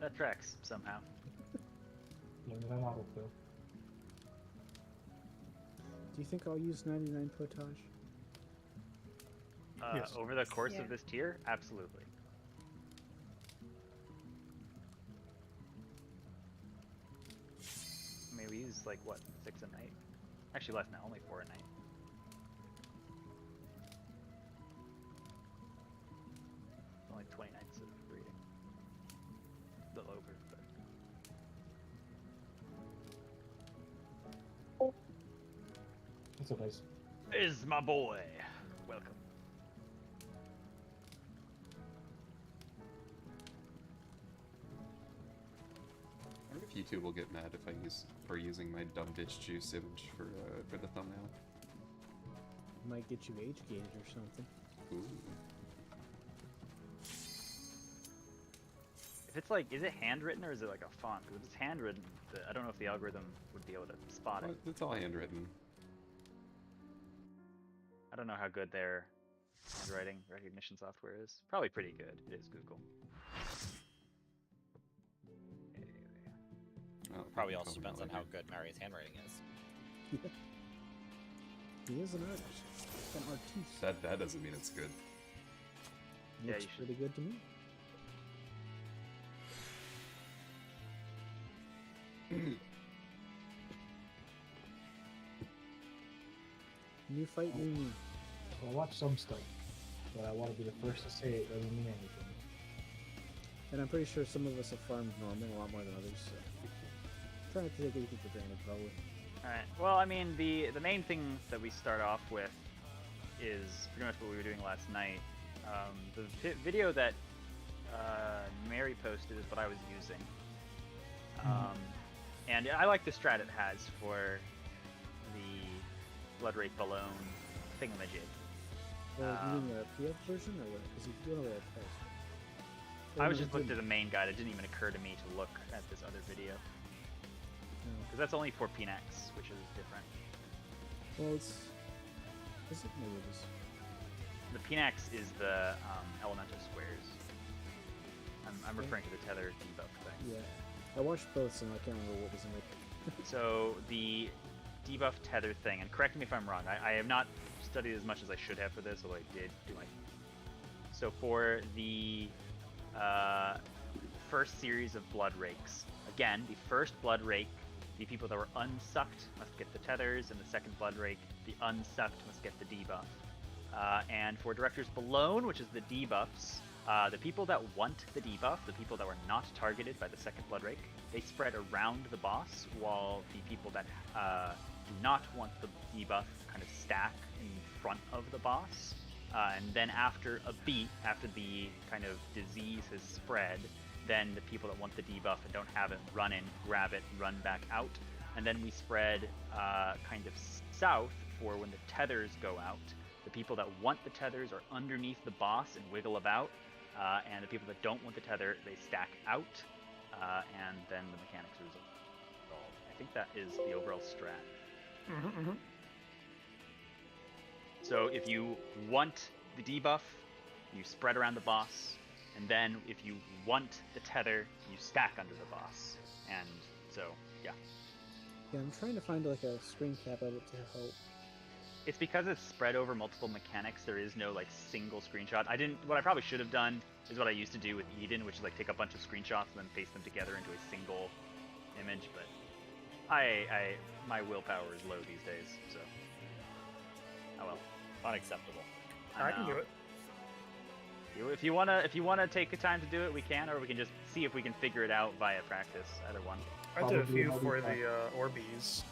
That tracks somehow. Learn that autofill. Do you think I'll use 99 potage? Yes. Over the course Yeah. of this tier, absolutely. I mean, we use like what, 6 a night? Actually, less now, only 4 a night. Only 20 nights of reading. A little over, but. That's so nice. Is my boy. Welcome. I wonder if YouTube will get mad if I use for using my dumb bitch juice image for the thumbnail. Might get you age gated or something. Ooh. If it's like, is it handwritten or is it like a font? Because if it's handwritten, I don't know if the algorithm would be able to spot Well, it. it's all handwritten. I don't know how good their handwriting recognition software is. Probably pretty good. It is Google. Well, Probably also depends on how good Mari's handwriting is. Yeah. He is an artist. An artiste. That doesn't mean it's good. Yeah, Looks you should- pretty good to me. New fight, new me. So I watch some stuff, but I want to be the first to say it doesn't mean anything. And I'm pretty sure some of us have farmed Norman a lot more than others, so try not to take anything for granted, probably. Alright, well, I mean, the main thing that we start off with is pretty much what we were doing last night. The video that Mary posted is what I was using. And I like the strat it has for the Blood Wraith Balone thingamajig. Well, you mean the PF version, or what? Because you don't know what it does. I was just looking at the main guide. It didn't even occur to me to look at this other video. Because that's only for Pinax, which is different. Well, it's... Is it? Maybe it is. The Pinax is the elemental squares. I'm referring to the tether debuff thing. Yeah. I watched both, so I can't remember what was in it. So the debuff tether thing, and correct me if I'm wrong, I have not studied as much as I should have for this, although I did do my... So for the first series of Blood Rakes, again, the first Blood Rake, the people that were unsucked must get the tethers, and the second Blood Rake, the unsucked must get the debuff. And for Director's Balone, which is the debuffs, the people that want the debuff, the people that were not targeted by the second Blood Rake, they spread around the boss, while the people that do not want the debuff kind of stack in front of the boss. And then after a beat, after the kind of disease has spread, then the people that want the debuff and don't have it run in, grab it, run back out. And then we spread kind of south for when the tethers go out. The people that want the tethers are underneath the boss and wiggle about. And the people that don't want the tether, they stack out. And then the mechanics are resolved. I think that is the overall strat. So if you want the debuff, you spread around the boss, and then if you want the tether, you stack under the boss. And so, yeah. Yeah, I'm trying to find like a screen cap of it to help. It's because it's spread over multiple mechanics, there is no like single screenshot. What I probably should have done is what I used to do with Eden, which is like take a bunch of screenshots and then paste them together into a single image, but my willpower is low these days, so. Oh well. Unacceptable. I can do it. If you wanna take the time to do it, we can, or we can just see if we can figure it out via practice. Either one. I did a Probably few how for we the Orbeez.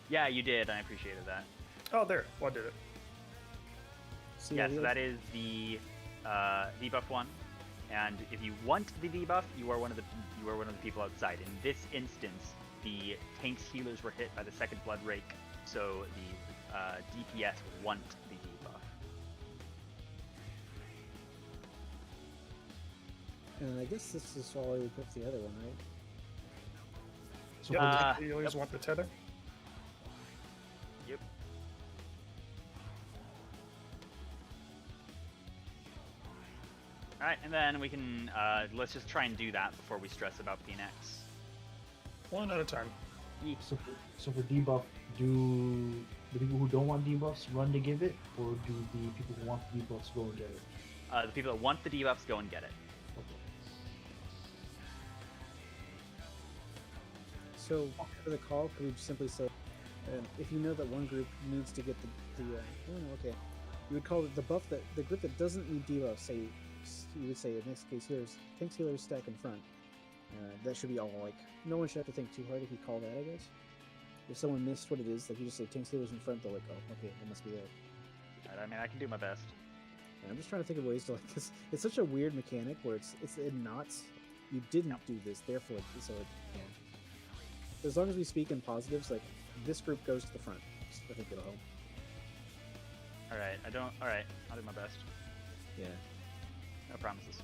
Yeah, you did. I appreciated that. Oh, there. What did it? See, Yeah, so that is the debuff one. And if you want the debuff, you are one of the people outside. In this instance, the tank's healers were hit by the second Blood Rake, so the DPS would want the debuff. And I guess this is all I would put for the other one, right? So Yep, you always want the tether. Yep. All right, and then we can let's just try and do that before we stress about Phoenix. One at a time. So for debuff, do the people who don't want debuffs run to give it, or do the people who want the debuffs go and get it? The people that want the debuffs go and get it. Okay. So for the call, could we simply say, if you know that one group needs to get the okay, you would call it the buff that the group that doesn't need debuffs. Say you would say in this case healers, tanks, healers stack in front. That should be all. Like no one should have to think too hard if you call that. I guess if someone missed what it is, like you just say tanks, healers in front, they're like, oh, okay, that must be it. All right, I mean, I can do my best. And I'm just trying to think of ways to like this. It's such a weird mechanic where it's in knots. You didn't do this, therefore, so it, yeah. As long as we speak in positives, like this group goes to the front. I think it'll help. All right, all right, I'll do my best. Yeah. No promises.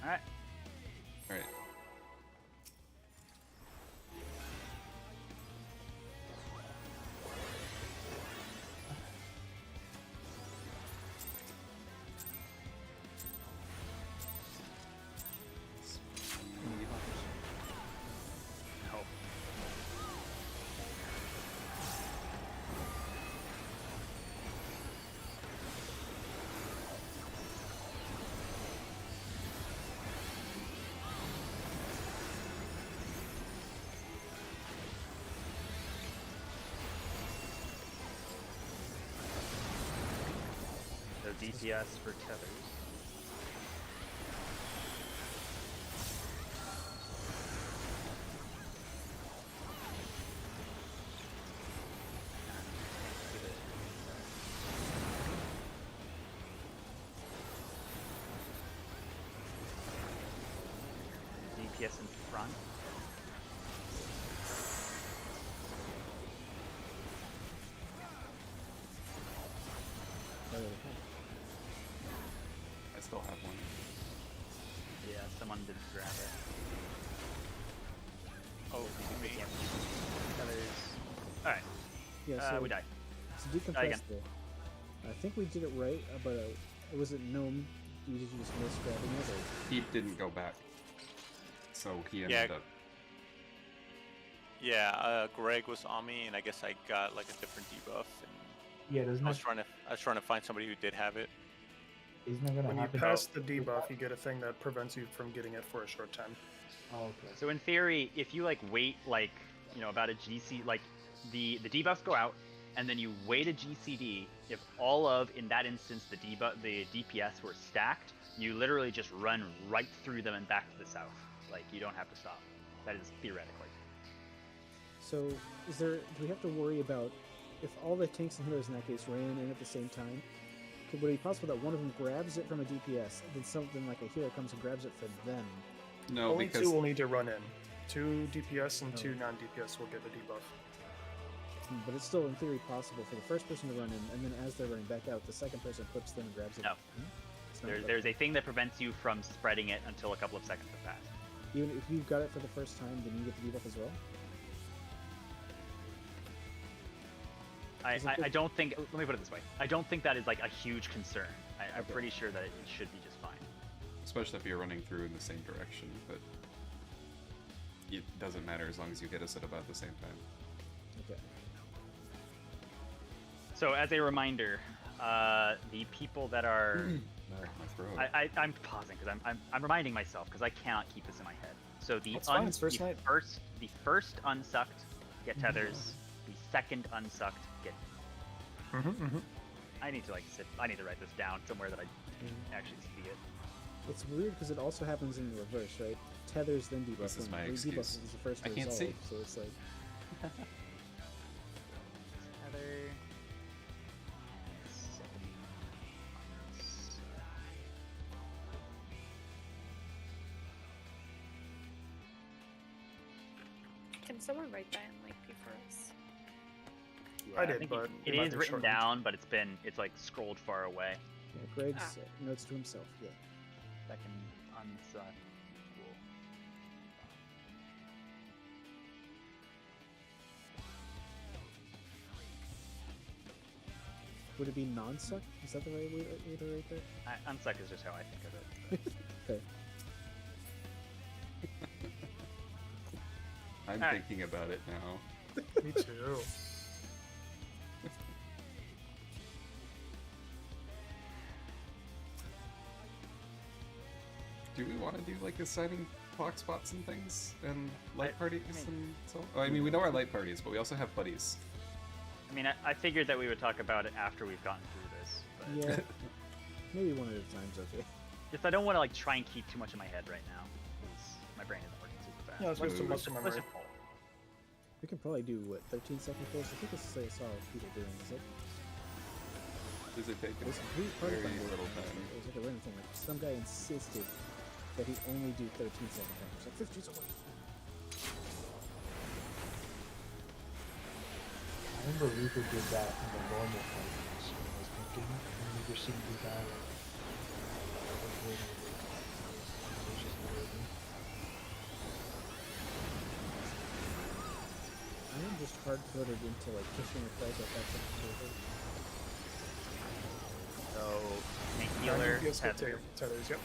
All right. All right. Help. So DPS for tethers. DPS in front. I still have one. Yeah, someone didn't grab it. Oh, me. Tethers. All right, Yeah. So we die. to decompress again. though, I think we did it right, but was it Gnome? Did you just miss grabbing it? Or? He didn't go back, so he Yeah. ended up. Yeah, Greg was on me, and I guess I got like a different debuff. And Yeah, doesn't I was that, trying to find somebody who did have it. isn't that gonna When you happen? pass the debuff, you get a thing that prevents you from getting it for a short time. Oh, okay. So in theory, if you like wait like about a GC, like the debuffs go out, and then you wait a GCD. If all of in that instance the DPS were stacked, you literally just run right through them and back to the south. Like you don't have to stop. That is theoretically. So do we have to worry about if all the tanks and healers in that case ran in at the same time? Would it be possible that one of them grabs it from a DPS, and then something like a healer comes and grabs it for them? No, Only because two will need to run in. 2 DPS and 2 non-DPS will get a debuff. But it's still in theory possible for the first person to run in, and then as they're running back out, the second person clips them and grabs it. No. It's not There's a thing that prevents you from spreading it until a couple of seconds have passed. Even if you got it for the first time, then you get the debuff as well? I don't think. Let me put it this way. I don't think that is like a huge concern. I'm Okay. pretty sure that it should be just fine. especially if you're running through in the same direction, but it doesn't matter as long as you hit us at about the same time. Okay. So as a reminder, the people that are My throat. I'm pausing because I'm reminding myself because I cannot keep this in my head. So the That's fine, it's first night. the first unsucked get tethers. The second unsucked get. I need to I need to write this down somewhere that I actually see it. It's weird because it also happens in the reverse, right? Tethers then debuff. This is and my debuff excuse. is the first to I can't resolve, see. So it's like, Tether. Second unsucked. Can someone write that in like P4S? Yeah, I did, think but it it might is be written shortened. down, but it's like scrolled far away. yeah, Greg's notes to himself. Yeah. Second unsucked. Cool. Would it be non-suck? Is that the right way to rate that? Unsuck is just how I think of it. Okay. I'm Alright. thinking about it now. Me too. Do we want to do like assigning clock spots and things and light parties I mean- and so? Oh, I mean, we know our light parties, but we also have buddies. I mean, I figured that we would talk about it after we've gotten through this. But Yeah. Maybe one at a time's okay. just I don't want to like try and keep too much in my head right now, because my brain isn't working super fast. Yeah, let's move to muscle let's memory. just roll. We can probably do what 13-second pulls. I think this is I saw people doing. Is it? Does it take This us we part of very it little time? was like a random thing. Like some guy insisted that he only do 13-second timers. Like 15 seconds. I remember Reaper did that in the normal fight. So I was thinking, and Reaper seemed to die like over and over. It was just amazing. I am just hard-coded into like pushing a fight that that's over. So, tank 9 healer, DPS with tether. tethers, yep.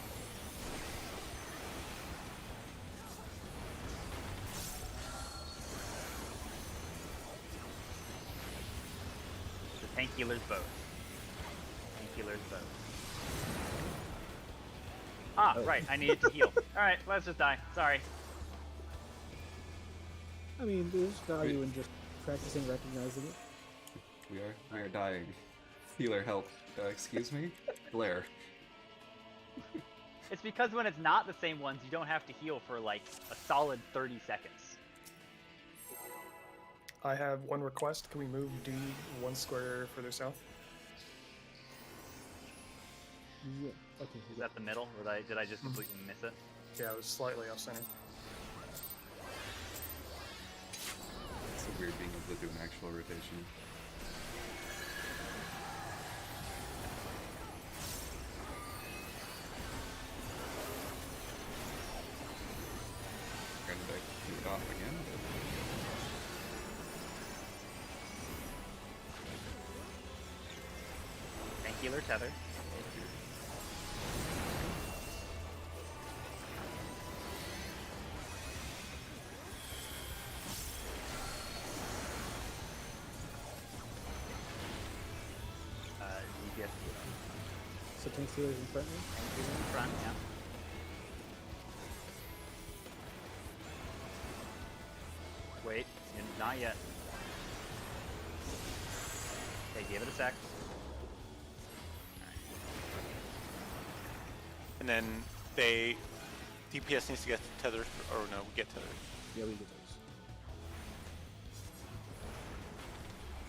The tank healers both. Tank healers both. Ah, Oh. right, I needed to heal. Alright, let's just die. Sorry. I mean, there's value in just practicing recognizing it. We are dying. Healer, help. Excuse me? Blair. It's because when it's not the same ones, you don't have to heal for like a solid 30 seconds. I have one request. Can we move D 1 square further south? Yeah. Okay. Is that the middle? Or did I just completely miss it? Yeah, it was slightly off center. It's so weird being able to do an actual rotation. Granted, I threw it off again, but Tank healer, tether. DPS So tank stealers in front now. tank healer in front, yeah. Wait, not yet. Okay, give it a sec. And then they DPS needs to get tethered, or no, we get tethered. Yeah, we get those.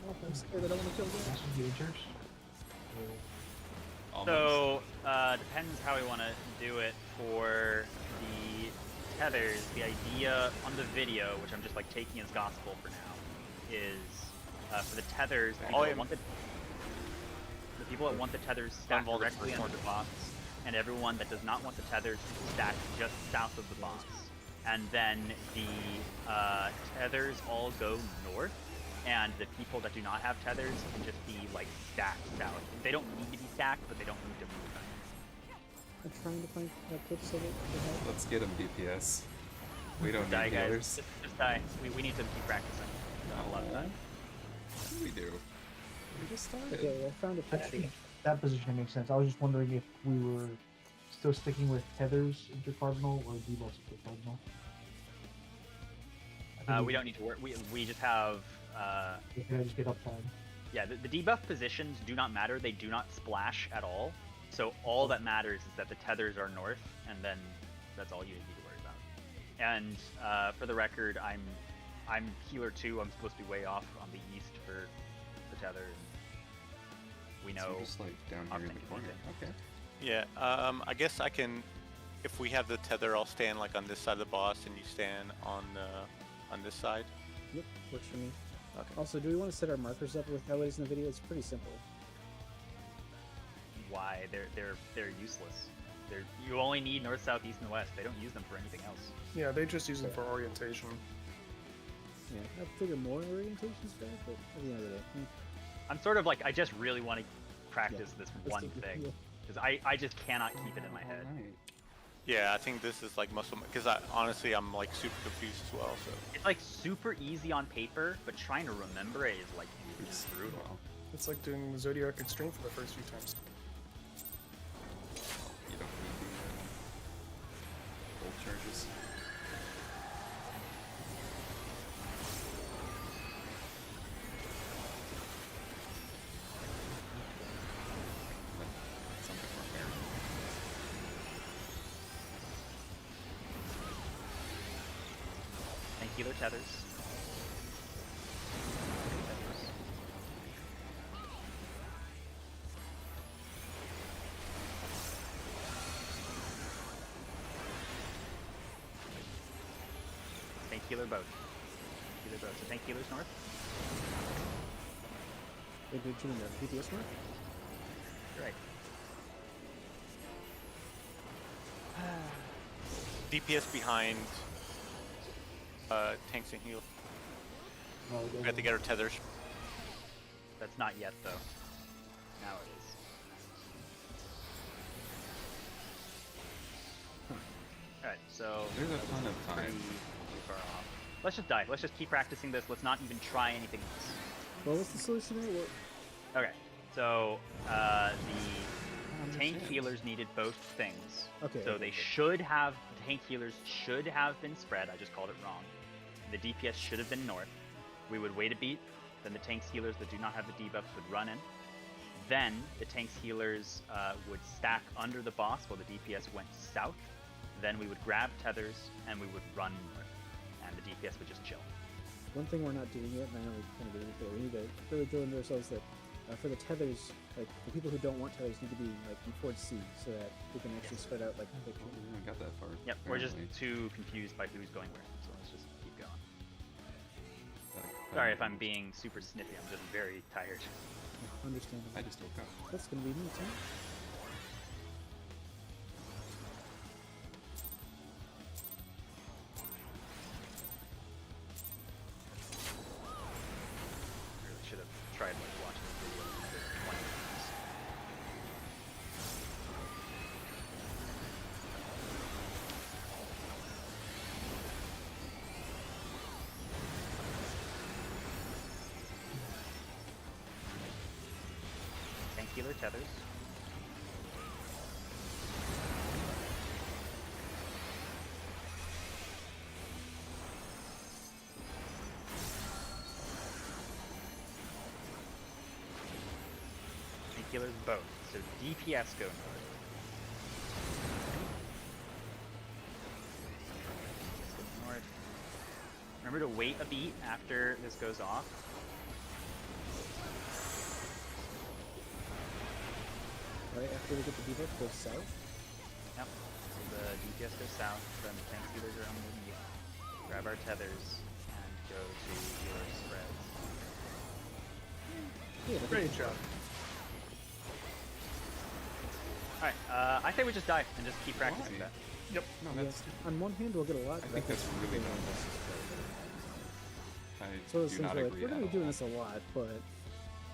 Oh, I'm scared that I want to kill them. That's engagers. almost. So, depends how we want to do it for the tethers. The idea on the video, which I'm just like taking as gospel for now, is for the tethers, the people, that want the tethers stacked All the directly under the boss, and everyone that does not want the tethers stacked just south of the boss. And then the tethers all go north, and the people that do not have tethers can just be like stacked south. They don't need to be stacked, but they don't need to move them. I'm trying to find clips of it. Let's get him DPS. We don't Die, need guys. healers. Just die. We need to keep practicing. Not a lot of time. What do we do? We just started. Okay, I found a I picture. think that position makes sense. I was just wondering if we were still sticking with tethers intercardinal or debuffs intercardinal. I think We don't need to work. We just have. we can just get uptime. Yeah, the debuff positions do not matter. They do not splash at all. So all that matters is that the tethers are north, and then that's all you need to worry about. And for the record, I'm healer 2. I'm supposed to be way off on the east for the tether. And we So know. just like down here in the corner. Okay. Yeah, I guess I can, if we have the tether, I'll stand like on this side of the boss, and you stand on this side. Yep, works for me. Okay. Also, do we want to set our markers up with how it is in the video? It's pretty simple. Why they're useless. You only need north, south, east, and west. They don't use them for anything else. Yeah, they just use them for orientation. Yeah, I figure more orientation's better, but at the end of the day, I'm sort of like, I just really want to practice this Let's one do- thing. yeah. Because I just cannot keep it in my head. Alright. Yeah, I think this is like muscle because honestly I'm like super confused as well. So It's like super easy on paper, but trying to remember it is like It's brutal. well, It's like doing Zodiac Extreme for the first few times. you don't need the gold charges. But something more fair. Tank healer tethers. Tank healer both. Healer both. So tank healers north. Wait, did you mean the DPS mark? Right. DPS behind tanks and heal. No, We have to get our tethers. That's not yet though. Now it is. Alright, so There's a ton of time. pretty far off. Let's just die. Let's just keep practicing this. Let's not even try anything else. What was the solution there? What? Okay, so the tank understand. healers needed both things. Okay, So okay, they okay. should have, the tank healers should have been spread. I just called it wrong. The DPS should have been north. We would wait a beat. Then the tanks healers that do not have the debuffs would run in. Then the tanks healers would stack under the boss while the DPS went south. Then we would grab tethers and we would run north. And the DPS would just chill. One thing we're not doing yet, and I know we kind of did it before, we need to really drill into ourselves that for the tethers, like the people who don't want tethers need to be like towards C, so that we can actually spread out like Oh, picture. we haven't got that far. Yep, we're just apparently. too confused by who's going where. So let's just keep going. But, Sorry if I'm being super snippy. I'm just very tired. Understandable. I just woke up. That's gonna be me too. Really should have tried like watching the video another 20 times. Tank healer tethers. Tank healers both. So DPS go north. DPS go north. Remember to wait a beat after this goes off. Right after we get the debuff, go south. Yep. So the DPS goes south, then the tank healers are underneath. Grab our tethers and go to healer spreads. Yeah, that's Great good. job. Alright, I say we just die and just keep practicing Why? that. Yep. No, Yeah, that's. on one hand, we'll get a lot. I think that's really dumb. I So those do things not are like, agree we're gonna at be doing all. this a lot, but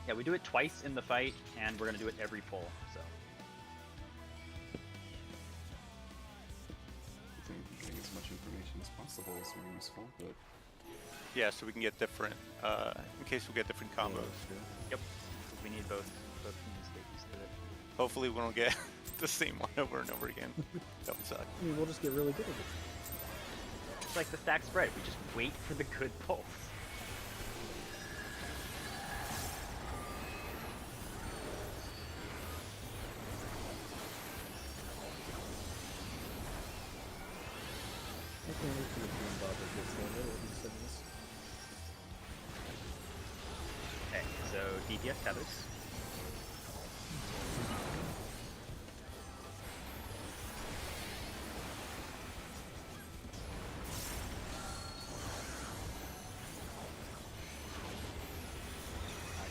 Yeah, we do it twice in the fight, and we're gonna do it every pull, so. I think getting as much information as possible is very useful, but Yeah, so we can get different in case we get different combos. Yep. We need both teams to get used to it. Hopefully we don't get the same one over and over again. That would suck. I mean, we'll just get really good at it. It's like the stack spread, we just wait for the good pulls. I can't wait for the Doom Bobber gets there. That will be so nice. Okay, so DPS tethers.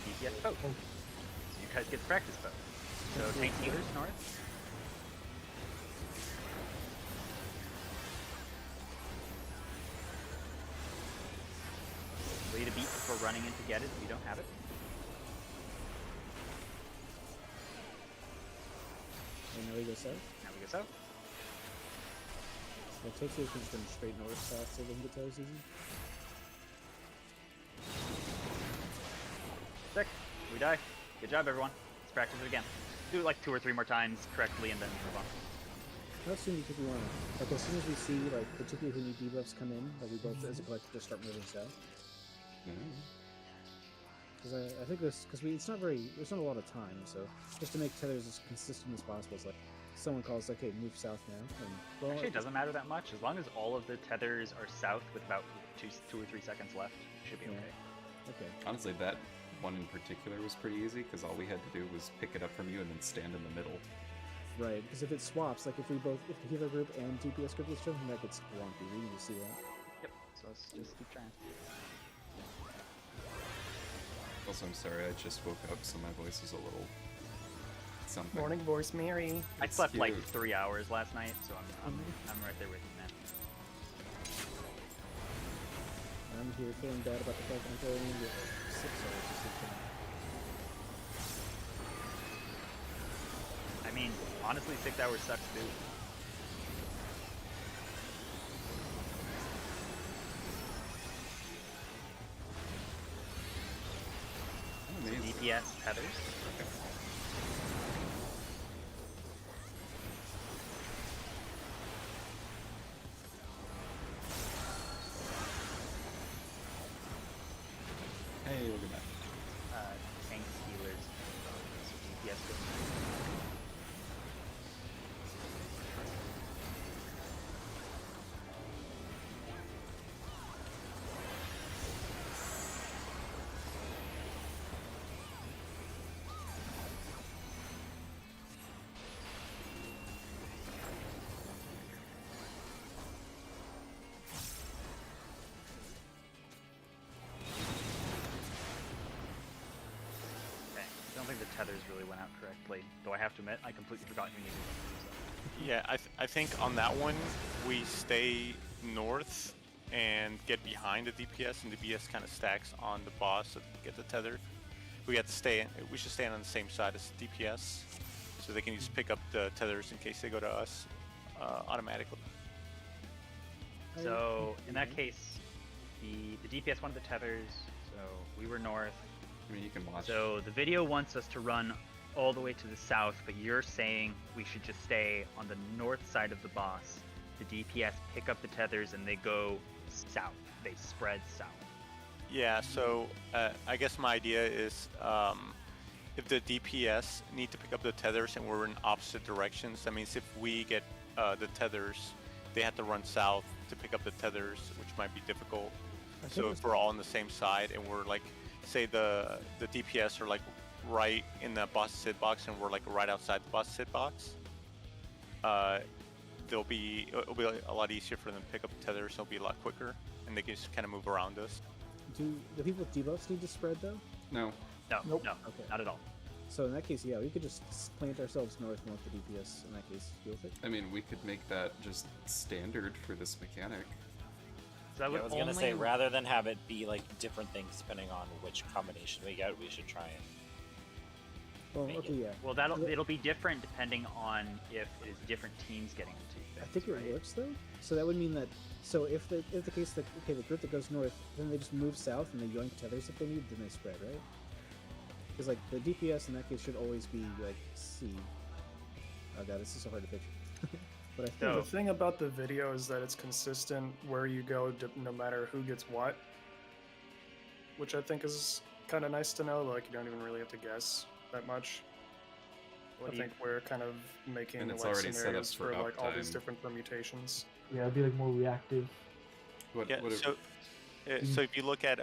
DPS both. So you guys get to practice both. So tank healers north. Wait a beat before running in to get it if you don't have it. south. Now we go south. Yeah, Tokyo can just run straight north south so they can get towers easy. Sick. We die. Good job, everyone. Let's practice it again. Do it like 2 or 3 more times correctly, and then move on. How soon do you think we want to? Like, as soon as we see, like, particularly who new debuffs come in, like, we both, as a collective, just start moving south? Because I think this, because it's not very, there's not a lot of time, so just to make tethers as consistent as possible, it's like, someone calls, like, hey, move south now, and, well, Actually, it doesn't matter that much. As long as all of the tethers are south with about 2 or 3 seconds left, it should be Yeah. okay. okay. Honestly, that one in particular was pretty easy because all we had to do was pick it up from you and then stand in the middle. Right, because if it swaps, like, if the healer group and DPS group gets chosen, that gets wonky, we need to see that. Yep. So let's just keep trying. Also, I'm sorry, I just woke up, so my voice is a little something. Morning voice, Mary. I It's slept like cute. 3 hours last night, so I'm right there with you, man. I'm here feeling bad about the fact that I'm going in with 6 hours of sleep tonight. I mean, honestly, 6 hours sucks too. Oh, amazing. DPS tethers. Okay. Hey, look at that. Tanks, healers, DPS. Okay, I don't think the tethers really went out correctly, though I have to admit, I completely forgot who needed them. Yeah, I think on that one we stay north and get behind the DPS, and the DPS kind of stacks on the boss to get the tether. We have to stay. We should stand on the same side as DPS, so they can just pick up the tethers in case they go to us automatically. So in that case, the DPS wanted the tethers, so we were north. I mean, you can watch. So the video wants us to run all the way to the south, but you're saying we should just stay on the north side of the boss. The DPS pick up the tethers and they go south. They spread south. Yeah. So I guess my idea is if the DPS need to pick up the tethers and we're in opposite directions, that means if we get the tethers, they have to run south to pick up the tethers, which might be difficult. So if we're all on the same side and we're like, say the DPS are like right in the boss hitbox and we're like right outside the boss hitbox, it'll be a lot easier for them to pick up the tethers. It'll be a lot quicker, and they can just kind of move around us. Do the people with debuffs need to spread, though? No. No, Nope. no, Okay. not at all. So in that case, yeah, we could just plant ourselves north and let the DPS, in that case, deal with it. I mean, we could make that just standard for this mechanic. So that Yeah, I would was gonna only say rather than have it be like different things depending on which combination we get, we should try and Well, Make okay, yeah. Well, it'll be different depending on if it is different teams getting into things. I think it right? works, though. So that would mean that, so if the case that, okay, the group that goes north, then they just move south and they yoink tethers if they need, then they spread, right? Because, like, the DPS in that case should always be, like, C. Oh god, this is so hard to picture. But I think So- The thing about the video is that it's consistent where you go, no matter who gets what, which I think is kind of nice to know. Like, you don't even really have to guess that much. What I do you- think we're kind of making And it's like already set up scenarios for like all these uptime. different permutations. Yeah, it'd be like more reactive. What? Yeah. what So if you look at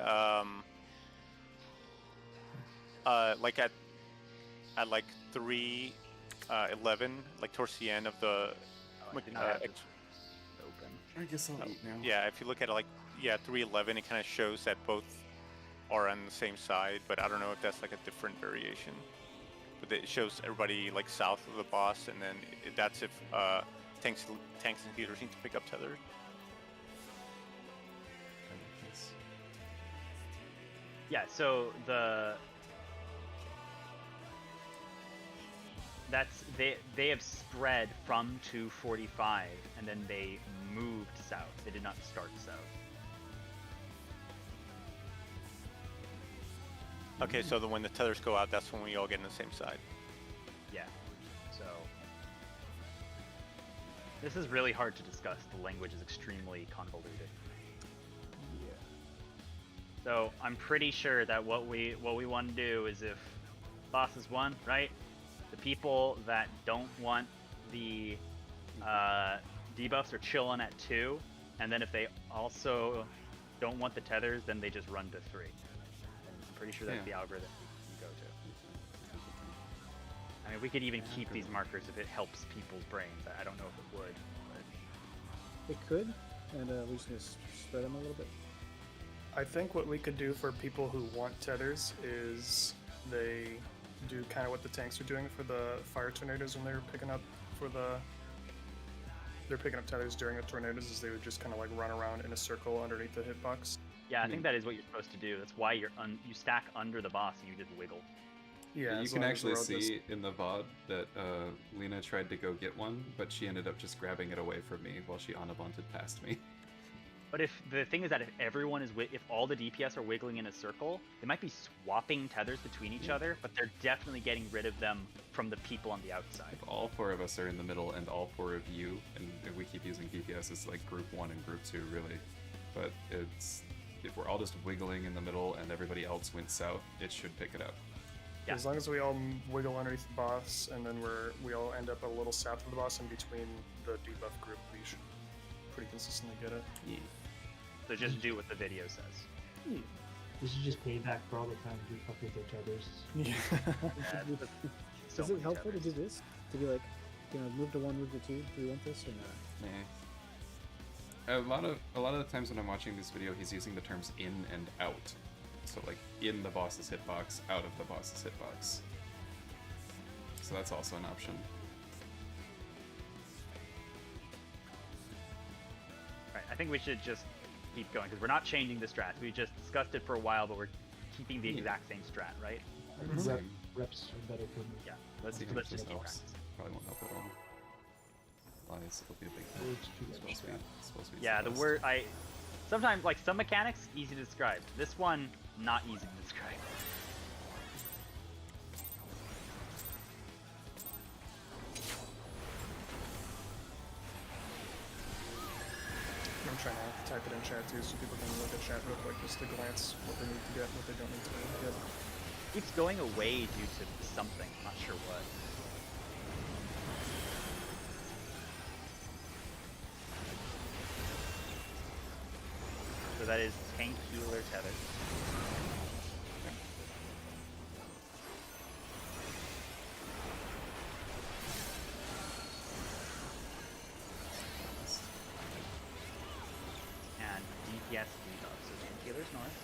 like at like 3:11, like towards the end of the Oh, I did not have ex- this open. I guess I'll eat now. yeah, if you look at it like 3:11, it kind of shows that both are on the same side, but I don't know if that's like a different variation. But it shows everybody like south of the boss, and then that's if tanks and healers need to pick up tether. Yeah, so they have spread from 245 and then they moved south. They did not start south. Okay, so when the tethers go out, that's when we all get on the same side. Yeah. So this is really hard to discuss. The language is extremely convoluted. Yeah. So I'm pretty sure that what we want to do is, if bosses won, right? The people that don't want the debuffs are chilling at 2, and then if they also don't want the tethers, then they just run to 3. And I'm pretty sure that's Yeah. the algorithm we go to. I mean, we could even keep these markers if it helps people's brains. I don't know if it would. But... It could, and we just need to spread them a little bit. I think what we could do for people who want tethers is they do kind of what the tanks are doing for the fire tornadoes when they're picking up tethers during the tornadoes, is they would just kind of like run around in a circle underneath the hitbox. Yeah, I think that is what you're supposed to do. That's why you stack under the boss and you just wiggle. Yeah, You as can long as actually we're all just- see in the VOD that Lena tried to go get one, but she ended up just grabbing it away from me while she Anabunted past me. But if the thing is that if everyone is if all the DPS are wiggling in a circle, they might be swapping tethers between each other, but they're definitely getting rid of them from the people on the outside. If all 4 of us are in the middle and all 4 of you, and if we keep using DPS, it's like group 1 and group 2, really. But it's if we're all just wiggling in the middle and everybody else went south, it should pick it up. Yeah. As long as we all wiggle underneath the boss, and then we all end up a little south of the boss in between the debuff group, we should pretty consistently get it. Yeah. So just do what the video says. This is just payback for all the time we fuck with their tethers. Yeah, so Is it many helpful to tethers. do this? To be like, move to 1, move to 2? Do we want this or not? Nah. A lot of the times when I'm watching this video, he's using the terms in and out. So like in the boss's hitbox, out of the boss's hitbox. So that's also an option. Right, I think we should just keep going because we're not changing the strats. We just discussed it for a while, but we're keeping the Yeah. exact same strat, right? Same. Reps are better for me. Yeah. Let's See if it just just keep helps. practicing. Probably won't help at all. Lies, it'll be a big thing. Words to It's supposed to be. It's supposed to be Yeah, the best. word sometimes like some mechanics easy to describe. This one not easy to describe. I'm trying to type it in chat too, so people can look at chat real quick just to glance what they need to get, what they don't need to get. Keeps going away due to something. Not sure what. So that is tank healer tether. And DPS debuff. So tank healer's north.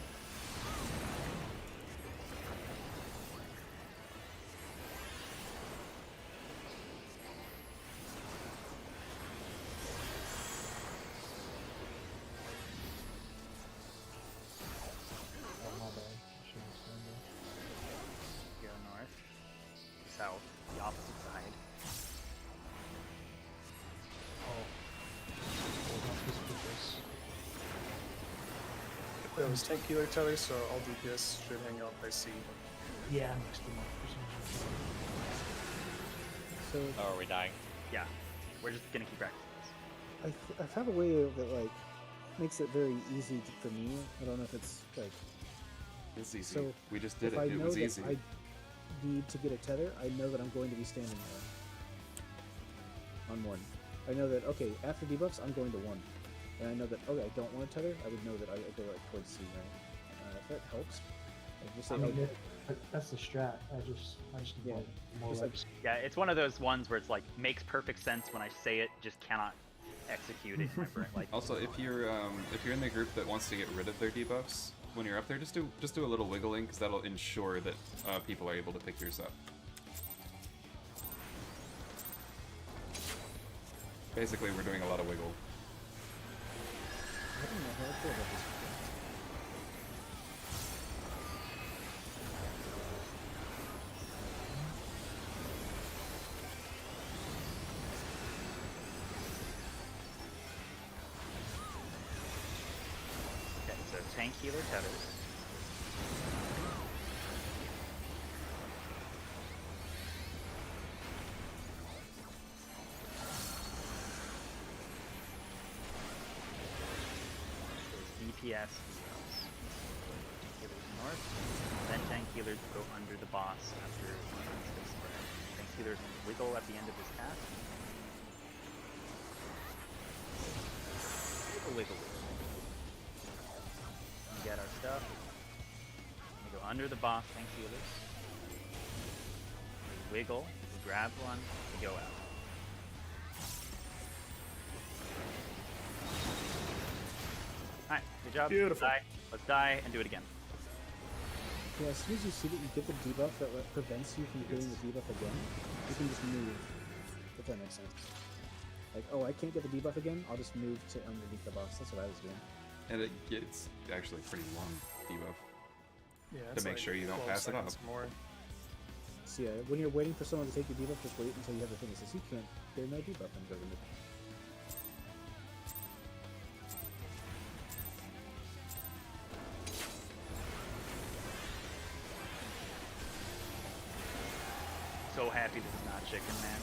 Oh, my bad. I shouldn't have done that. Go north. South. The opposite side. Oh. Well, not this with this. That was tank healer tether, so all DPS should hang out by C. Yeah, I mixed them up for some reason. So Oh, are we dying? Yeah. We're just gonna keep practicing this. I found a way that like makes it very easy for me. I don't know if it's like It's easy. So, We just did if it. I It know was that easy. I need to get a tether, I know that I'm going to be standing there on 1. I know that okay, after debuffs I'm going to 1. And I know that okay, I don't want a tether, I would know that I go like towards C, right? If that helps. I just say I mean, okay. that's the strat. I just need Yeah, more just like- reps. Yeah, it's one of those ones where it's like makes perfect sense when I say it, just cannot execute it in my brain. Like Also, if you're in the group that wants to get rid of their debuffs, when you're up there, just do a little wiggling because that'll ensure that people are able to pick yours up. Basically, we're doing a lot of wiggle. I don't know how I feel about this. tank healer tethers. DPS healers north, then tank healers go under the boss after they spread. Tank healers wiggle at the end of his cast. Wiggle. We get our stuff. We go under the boss, tank healers. We wiggle, we grab one, we go out. Alright, good job. Beautiful. Let's die and do it again. Yeah, as soon as you see that you get the debuff that prevents you from getting the debuff again, you can just move. If that makes sense. Like, oh, I can't get the debuff again, I'll just move to underneath the boss. That's what I was doing. And it gets actually pretty long debuff. Yeah, To it's make like sure you don't 12 pass it seconds up. More. So yeah, when you're waiting for someone to take your debuff, just wait until you have the thing that says you can't, there's no debuff, and go to move. So happy this is not chicken, man.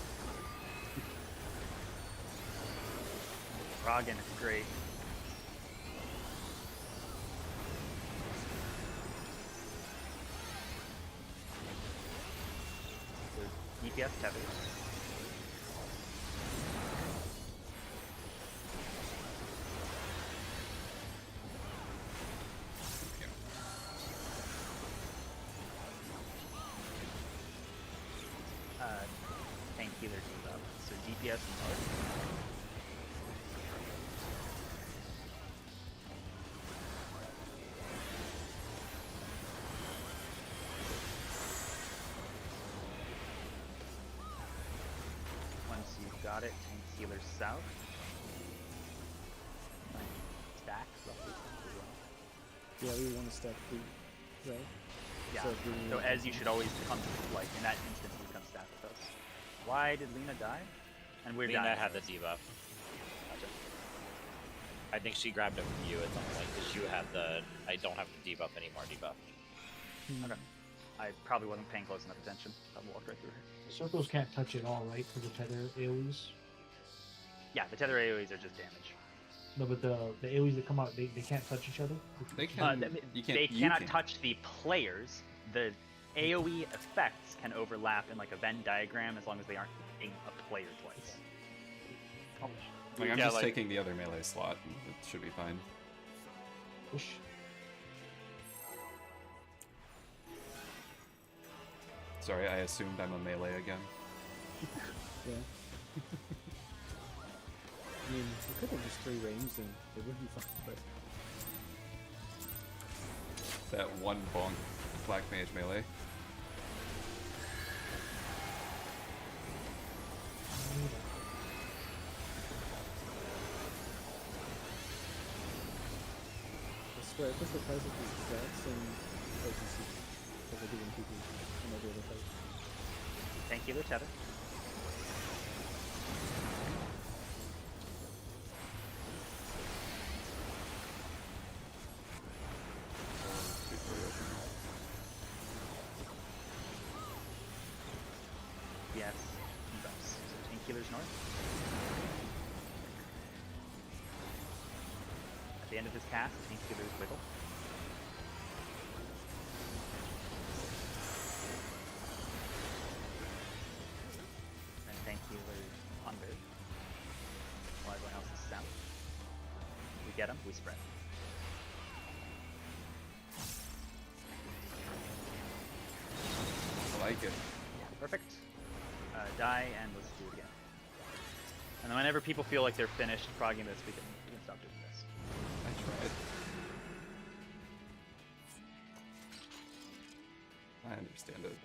Roggen is great. So DPS tethers. Tank healer debuff. So DPS north. Once you've got it, tank healer south. Stack roughly as well. Yeah, we want to stack the, right? Yeah. So if we- So as you should always come, like in that instance, you come stack with us. Why did Lena die? And we're Lena dying. had the debuff. I think she grabbed it from you at some point because you had the I don't have the debuff anymore debuff. Okay. I probably wasn't paying close enough attention. I walked right through her. Circles can't touch at all, right? For the tether AoEs. Yeah, the tether AoEs are just damage. No, but the AoEs that come out, they can't touch each other. They can. You can't. They you cannot can. touch the players. The AoE effects can overlap in like a Venn diagram as long as they aren't hitting a player twice. Like I'm Yeah, just like- taking the other melee slot. And it should be fine. Push. Sorry, I assumed I'm a melee again. Yeah. I mean, we could have just three ranged and it would be fine, but That one bonk black mage melee. I swear, if this replies with the exact same potency as I do in PP in every other fight. Tank healer tether. Yes. Debuffs. So tank healers north. At the end of his cast, tank healers wiggle. And tank healers under. While everyone else is south. We get them, we spread. I like it. Perfect. Die, and let's do it again. And then whenever people feel like they're finished progging this, we can stop doing this. I tried. I understand it.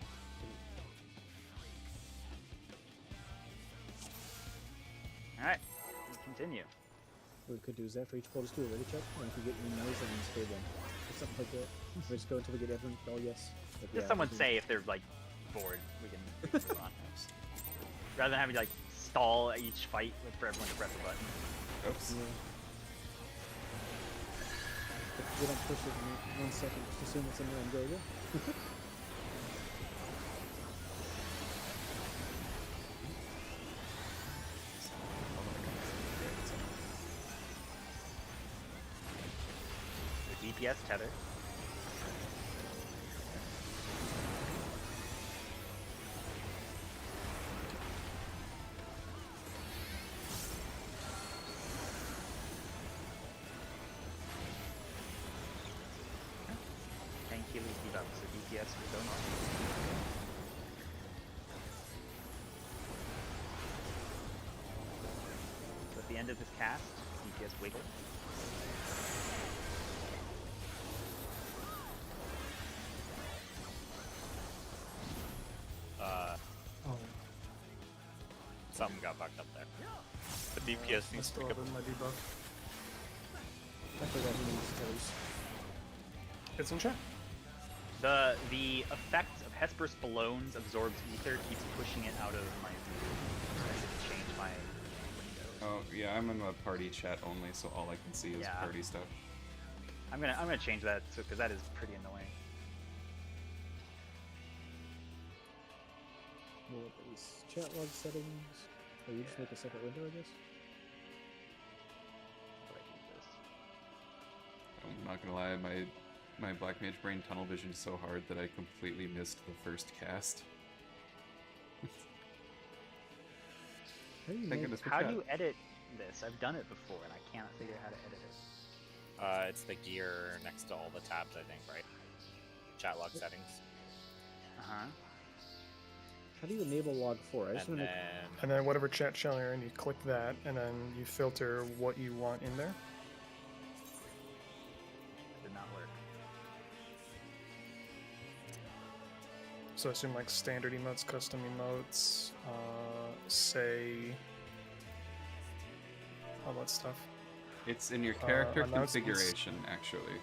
Alright, we continue. What we could do is after each pull, just do a ready check, and if we get any noise, then we spray them. Or something like that. We just go until we get everyone all yes. Like, Just yeah, someone we can- say if they're like bored, we can move on. Rather than having to like stall each fight for everyone to press a button. Oops. Yeah. If we don't push it in 1 second, just assume it's in there and go again. The DPS tether. Tank healers beat up, so DPS will go north. So at the end of this cast, DPS wiggle. Oh, Something got bugged up there. The DPS I needs to still pick have up. in my debuff. I forgot he needs tethers. It's in chat. The effect of Hesper's Balloons absorbs ether keeps pushing it out of my view. I should change my windows. Oh yeah, I'm in the party chat only, so all I can see is Yeah. party stuff. I'm gonna change that because that is pretty annoying. What is chat log settings? Or you just make a separate window, I guess? How do I do this? I'm not gonna lie, my Black Mage Brain tunnel vision is so hard that I completely missed the first cast. How do you Thank make goodness for How chat. do you edit this? I've done it before and I can't figure out how to edit it. It's the gear next to all the tabs, I think, right? Chat log settings. Uh-huh. How do you enable log 4? I just And want to then make. And then whatever chat channel you're in, you click that, and then you filter what you want in there. Did not work. So I assume like standard emotes, custom emotes, say all that stuff. It's in your character announcements. configuration, actually.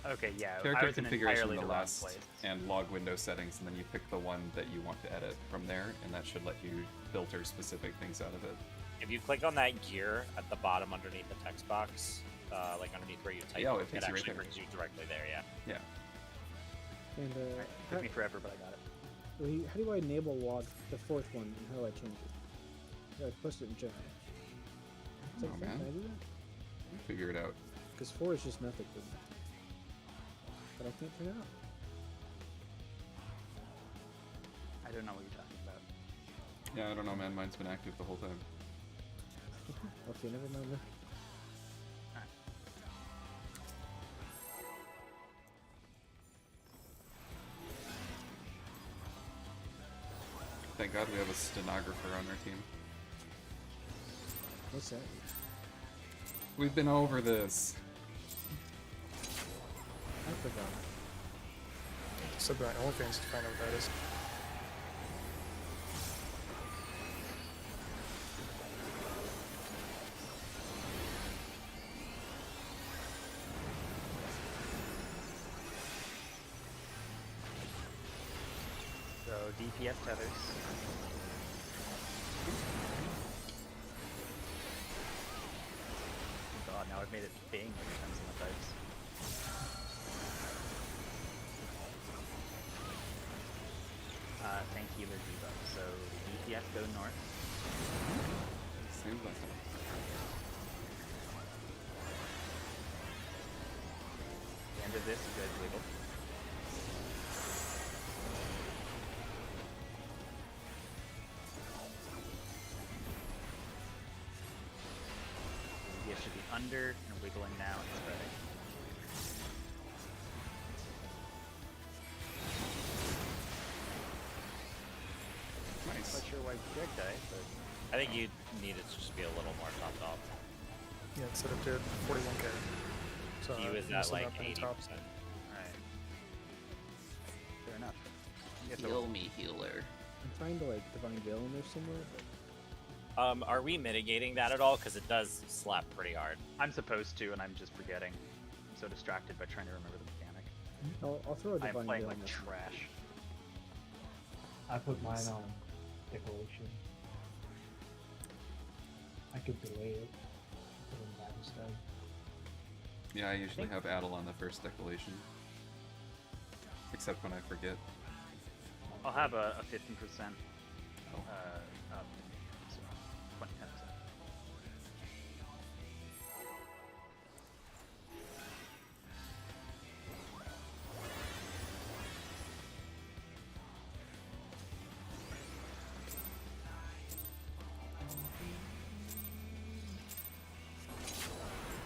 Okay, yeah. I Character was in configuration entirely in the the wrong last, place. and log window settings, and then you pick the one that you want to edit from there, and that should let you filter specific things out of it. if you click on that gear at the bottom underneath the text box, like underneath where you type, Yeah, it it takes you right actually there. brings you directly there. Yeah. Yeah. And It took me forever, but I got it. how do I enable log the 4th one, and how do I change it? I post it in general. Is that Oh, a thing? man. Can I do that? Figure it out. Because 4 is just nothing for me. But I can't turn it on. I don't know what you're talking about. Yeah, I don't know, man. Mine's been active the whole time. Okay, never mind then. Thank God we have a stenographer on our team. What's that? We've been over this. I forgot. Sub to my OnlyFans to find out what that is. So DPS tethers. Oh god, now I've made it bing every time someone types. Tank healer debuff. So DPS go north. Same button. At the end of this, you guys wiggle. DPS should be under and wiggling now and spreading. Nice. Not sure why Greg died, but I think you need it to just be a little more topped off. Yeah, instead of did 41k. So He was you at set like up in 80%. top. alright. Fair enough. You guess Heal me, healer. I'm trying to like Divine Veil in there somewhere, but Are we mitigating that at all? Because it does slap pretty hard. I'm supposed to, and I'm just forgetting. I'm so distracted by trying to remember the mechanic. I'll throw a I'm Divine playing Veil like in this. trash. I put mine on decoration. I could delay it. Put it in that instead. Yeah, I usually think- have Adel on the first declaration. Except when I forget. I'll have a 15%. Oh. So 10%.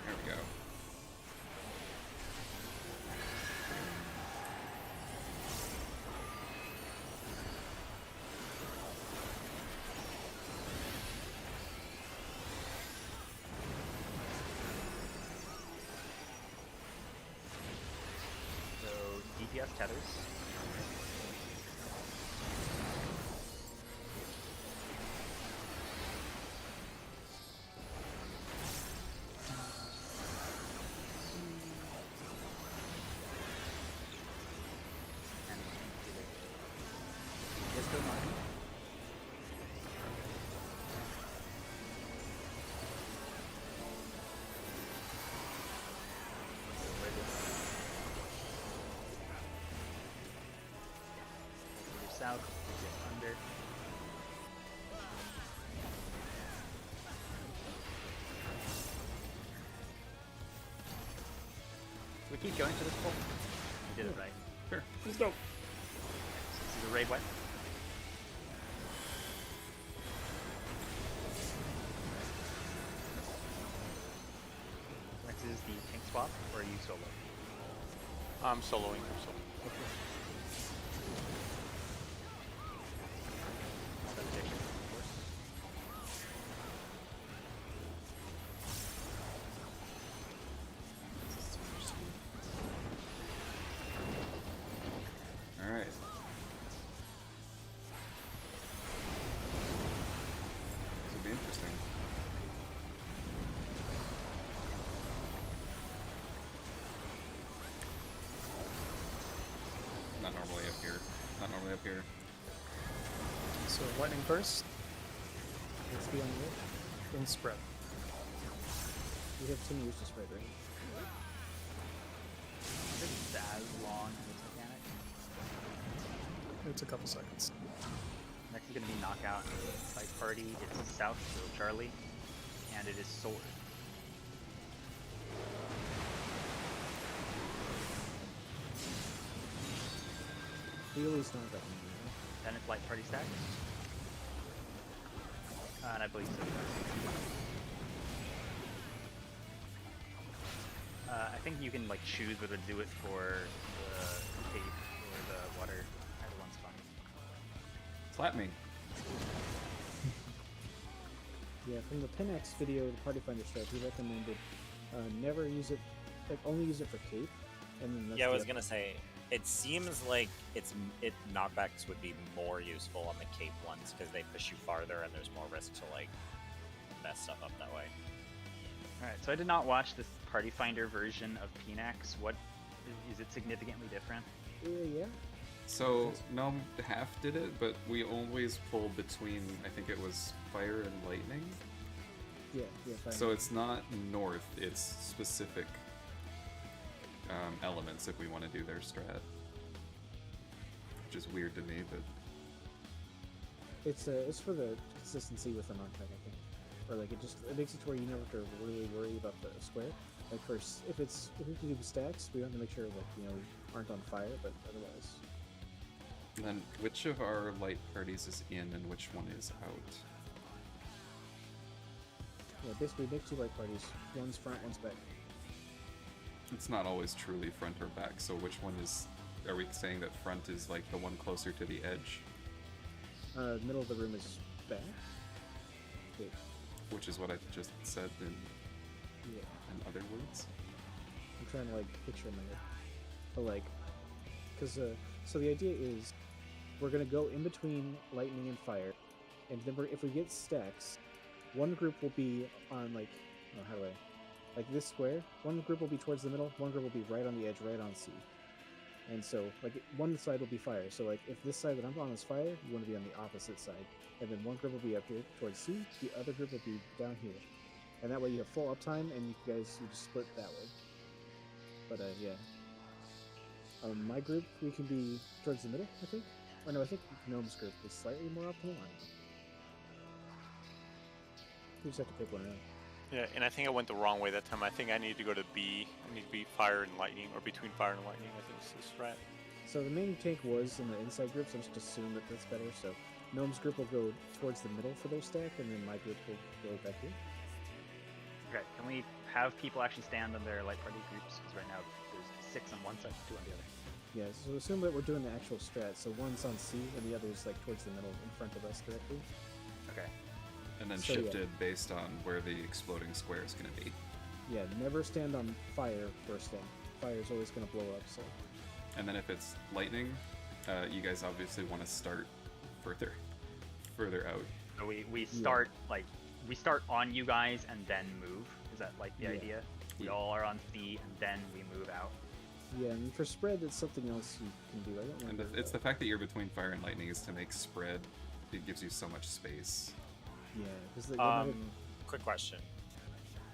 There we go. So DPS tethers. And DPS go mine. South, DPS under. We keep going to this poll. We did it right. Sure. Let's go. This is a raid wipe. Next is the tank swap, or are you solo? I'm soloing. Adaptation, of course. Alright. This will be interesting. Not normally up here. Not normally up here. So lightning first, Let's be on the road. then spread. We have 10 years to spread, right? This is as long as this mechanic. It's a couple seconds. Next is going to be knockout fight party. It's south, so Charlie, and it is sword. Healy's not that one, you know? Then it's light party stack. And I believe so. I think you can like choose whether to do it for the cave or the water. Either one's fine. Slap me. Yeah, from the Pinax video, the Party Finder strat, he recommended never use it, like only use it for cape, and then that's Yeah, I the was other- gonna say. It seems like knockbacks would be more useful on the cape ones because they push you farther and there's more risk to like mess stuff up that way. Alright, so I did not watch this Party Finder version of Pinax. What is it significantly different? Yeah. So, no, half did it, but we always pull between, I think it was fire and lightning. Yeah, fine. So it's not north, it's specific elements if we want to do their strat. Which is weird to me, but it's for the consistency with the non-tech, I think. Or like it makes it to where you never have to really worry about the square. Like first, if we can do stacks, we have to make sure that we aren't on fire, but otherwise. And then which of our light parties is in and which one is out? Yeah, basically make two light parties. One's front, one's back. It's not always truly front or back, so which one is... Are we saying that front is like the one closer to the edge? Middle of the room is back. Wait, Which is what I just said in yeah. other words? I'm trying to like picture in my head. But like, because so the idea is we're gonna go in between lightning and fire, and then if we get stacks, one group will be on like, oh, how do I, like this square. One group will be towards the middle. One group will be right on the edge, right on C. And so like one side will be fire. So like if this side that I'm on is fire, you want to be on the opposite side. And then one group will be up here towards C. The other group will be down here. And that way you have full uptime, and you guys just split that way. But yeah. My group, we can be towards the middle, I think. Or no, I think Gnome's group is slightly more optimal. I don't know. You just have to pick one out. Yeah, and I think I went the wrong way that time. I think I need to go to B. I need to be fire and lightning, or between fire and lightning. I think this is right. So the main tank was in the inside group, so I'm just assume that that's better. So Gnome's group will go towards the middle for their stack, and then my group will go back here. Okay, can we have people actually stand on their light party groups? Because right now there's 6 on one side, 2 on the other. Yeah, so assume that we're doing the actual strat. So one's on C, and the other's like towards the middle in front of us directly. Okay. And then So, yeah. shifted based on where the exploding square is going to be. Yeah, never stand on fire first thing. Fire is always going to blow up, so... And then if it's lightning, you guys obviously want to start further out. So we start we start on you guys and then move. Is that like the Yeah. idea? We Yeah. all are on C and then we move out. Yeah, and for spread, it's something else you can do. I don't And remember. it's the fact that you're between fire and lightning is to make spread. It gives you so much space. Yeah, because Quick question: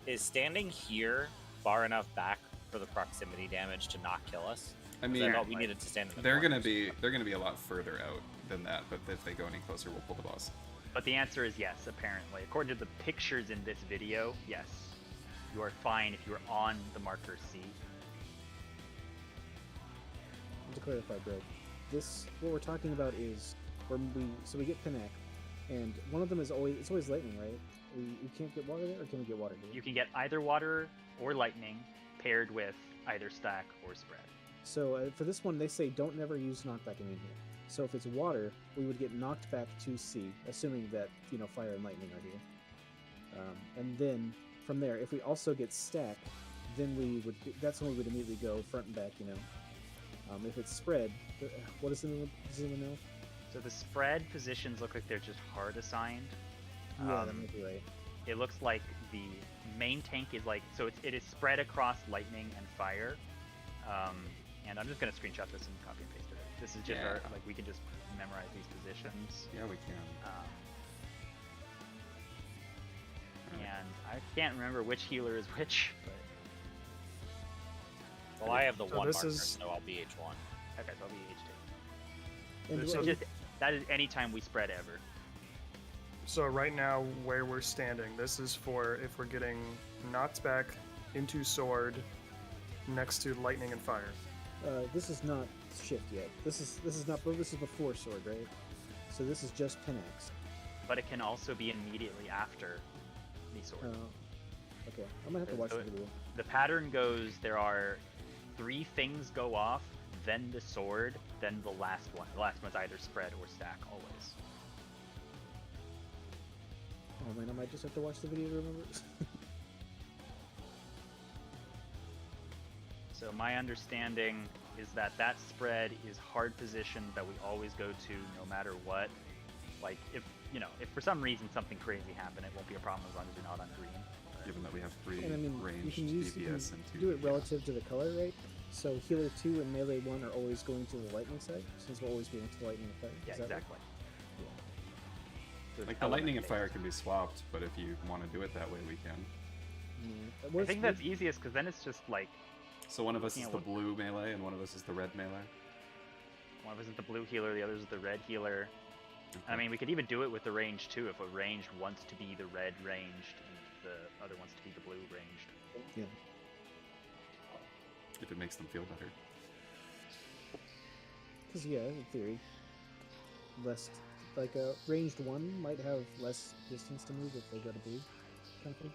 is standing here far enough back for the proximity damage to not kill us? I 'Cause mean, I thought we needed to stand in the they're corners. gonna be a lot further out than that. But if they go any closer, we'll pull the boss. But the answer is yes, apparently. According to the pictures in this video, yes. You are fine if you're on the marker C. to clarify, bro, what we're talking about is when we get Pinac, and one of them is always lightning, right? We can't get water there, or can we get water there? You can get either water or lightning paired with either stack or spread. So for this one, they say don't never use knockback immune here. So if it's water, we would get knocked back to C, assuming that fire and lightning are here. And then from there, if we also get stack, then that's when we would immediately go front and back. If it's spread, what does anyone know? So the spread positions look like they're just hard assigned. Yeah, that might be right. It looks like the main tank is it is spread across lightning and fire. And I'm just gonna screenshot this and copy and paste it. This is just Yeah. we can just memorize these positions. Yeah, we can. And I can't remember which healer is which, but Well, I have the So one this marker, is- so I'll be H1. okay, so I'll be H2. And So that is anytime we spread ever. So right now, where we're standing, this is for if we're getting knocked back into sword next to lightning and fire. this is not shift yet. This is before sword, right? So this is just Pinax. But it can also be immediately after the sword. Okay, I'm gonna have to watch So the video. The pattern goes, there are 3 things go off, then the sword, then the last one. The last one's either spread or stack, always. Oh man, I might just have to watch the video to remember. So my understanding is that spread is hard position that we always go to no matter what. Like, if for some reason something crazy happened, it won't be a problem as long as you're not on green. Given that we have 3 And I mean, you ranged can DPS and 2 do it DPS. relative to the color, right? So healer 2 and melee 1 are always going to the lightning side, since we'll always be into lightning and fire. Yeah, Is that right? exactly. So Like it's the lightning and element fire based. can be swapped, but if you want to do it that way, we can. Yeah. I think that's easiest because then it's just like So one of us Yeah, is the what- blue melee and one of us is the red melee. one of us is the blue healer, the other is the red healer. I mean, we could even do it with the range too. If a ranged wants to be the red ranged and the other wants to be the blue ranged. Yeah. If it makes them feel better. Because yeah, in theory, like a ranged 1 might have less distance to move if they go to blue, kind of thing.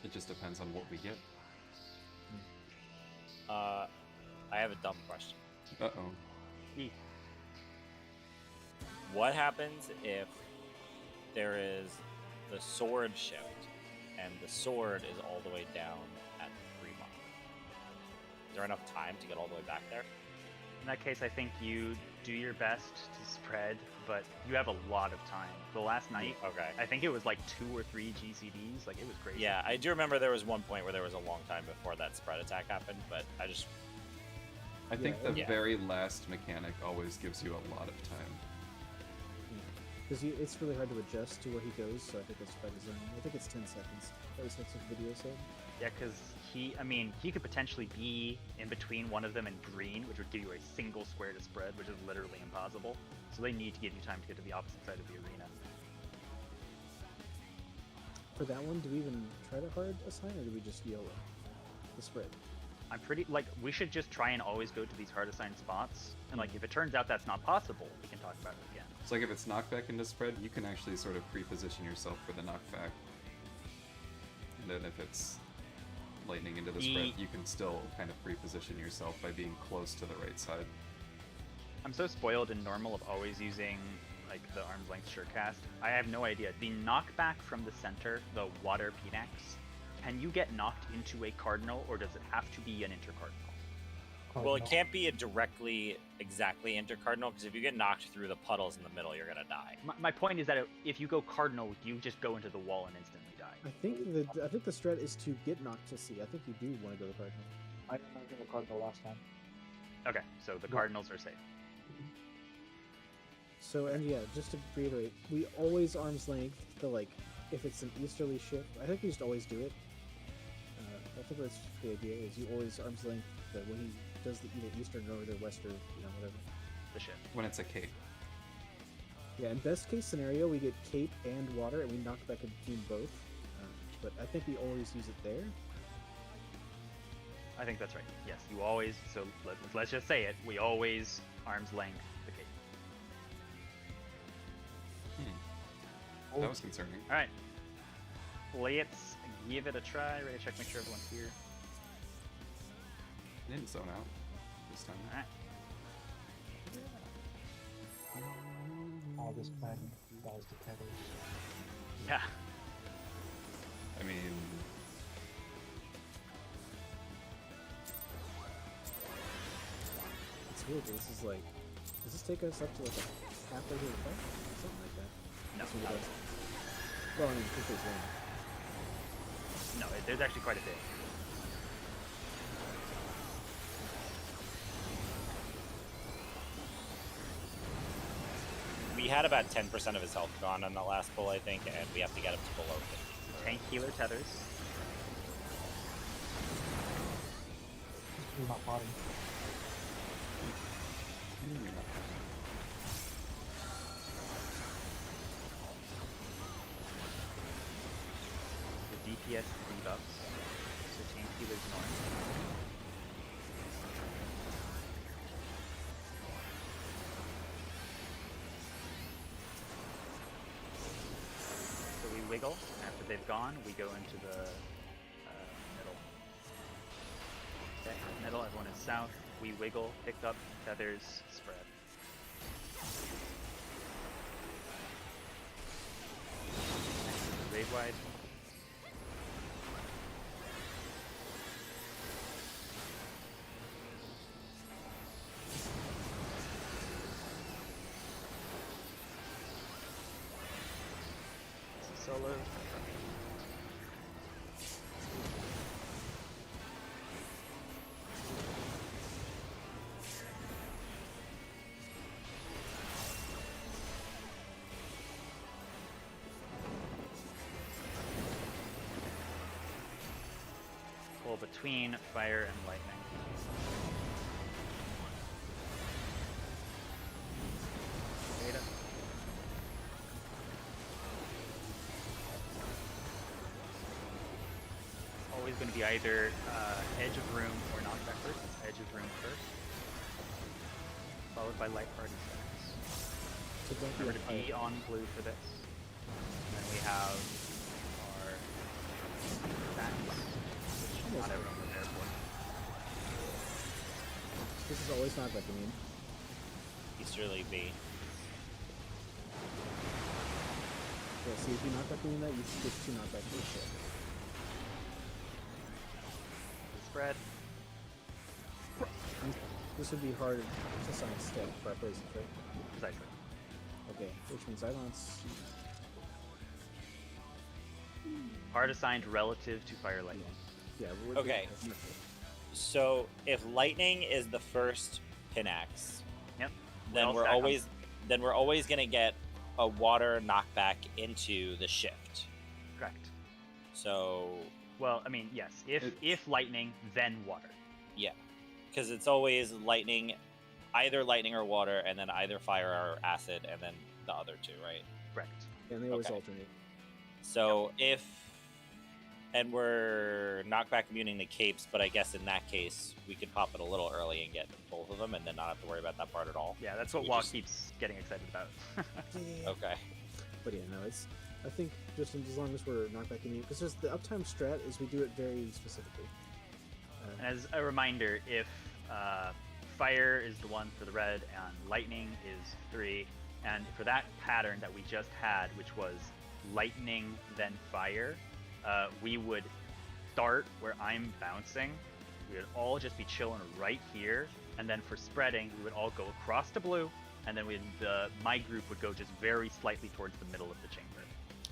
It just depends on what we get. I have a dumb question. Uh-oh. What happens if there is the sword shift and the sword is all the way down at the 3 mark? Is there enough time to get all the way back there? In that case, I think you do your best to spread, but you have a lot of time. The last night, Okay. I think it was like 2 or 3 GCDs. Like, it was crazy. Yeah, I do remember there was one point where there was a long time before that spread attack happened, but I think Yeah, the yeah. very last mechanic always gives you a lot of time. Because it's really hard to adjust to where he goes, so I think that's by design. I think it's 10 seconds. At least that's what the video said. Yeah, because he could potentially be in between one of them and green, which would give you a single square to spread, which is literally impossible. So they need to give you time to get to the opposite side of the arena. For that one, do we even try to hard assign, or do we just YOLO the spread? I'm pretty, we should just try and always go to these hard assigned spots, and if it turns out that's not possible, we can talk about it again. So if it's knockback into spread, you can actually sort of pre-position yourself for the knockback. And then if it's lightning into the spread, you can still kind of pre-position yourself by being close to the right side. I'm so spoiled in normal of always using the arm's length surecast. I have no idea. The knockback from the center, the water Phoenix, can you get knocked into a cardinal, or does it have to be an intercardinal? Well, it can't be a directly exactly intercardinal, because if you get knocked through the puddles in the middle, you're gonna die. My point is that if you go cardinal, you just go into the wall and instantly die. I think the strat is to get knocked to see. I think you do want to go the cardinal. I didn't know the cardinal last time. Okay, so the Cardinals are safe. So, and yeah, just to reiterate, we always arm's length the if it's an easterly shift. I think we just always do it. I think that's the idea. Is you always arm's length when he does the either eastern or the western, whatever. The shift. When it's a cape. Yeah, in best case scenario, we get cape and water, and we knock back in between both. But I think we always use it there. I think that's right. Yes, you always. So let's just say it. We always arm's length the cape. That was concerning. All right. Let's give it a try. Ready to check, make sure everyone's here. I didn't zone out this time. All right. All this plan dies to tethers. Yeah. I mean, It's weird. This is does this take us up to a halfway through the fight? Something like that. No. That's what it does. Well, I mean, if there's one. No, there's actually quite a bit. We had about 10% of his health gone on the last pull, I think, and we have to get him to below 50. So tank healer tethers. He's not body. The DPS debuffs. So tank healer's north. So we wiggle. After they've gone, we go into the middle. Okay, middle, everyone is south. We wiggle, pick up, tethers, spread. Next is the raid wide. This is solo. Pull between fire and lightning. Data. Always going to be either edge of room or knockback first. It's edge of room first, followed by light party stacks. So don't Remember to be be on blue for this. And then we have our stacks, which not everyone was there for. This is always not like I mean. Easterly B. Yeah, see, if you knock back doing that, you switch to knock back to the ship. Spread. This would be hard to sign step by places, right? Precisely. Okay, which means Eilon's Hard assigned relative to fire lightning. yeah. Okay. So if lightning is the first Pinax, Yep. then Well, we're stack 'em. always gonna get a water knockback into the shift. Correct. So Well, I mean, yes. If lightning, then water. Yeah, because it's always lightning, either lightning or water, and then either fire or acid, and then the other two, right? Correct. And they always Okay. alternate. So and we're knockback immuning the capes, but I guess in that case we could pop it a little early and get both of them, and then not have to worry about that part at all. Yeah, that's what We Walk just- keeps getting excited about. Okay. But yeah, no, it's. I think just as long as we're knockback immune, because there's the uptime strat is we do it very specifically. And as a reminder, if fire is the one for the red and lightning is 3, and for that pattern that we just had, which was lightning then fire, we would start where I'm bouncing. We would all just be chilling right here, and then for spreading, we would all go across to blue, and then my group would go just very slightly towards the middle of the chamber.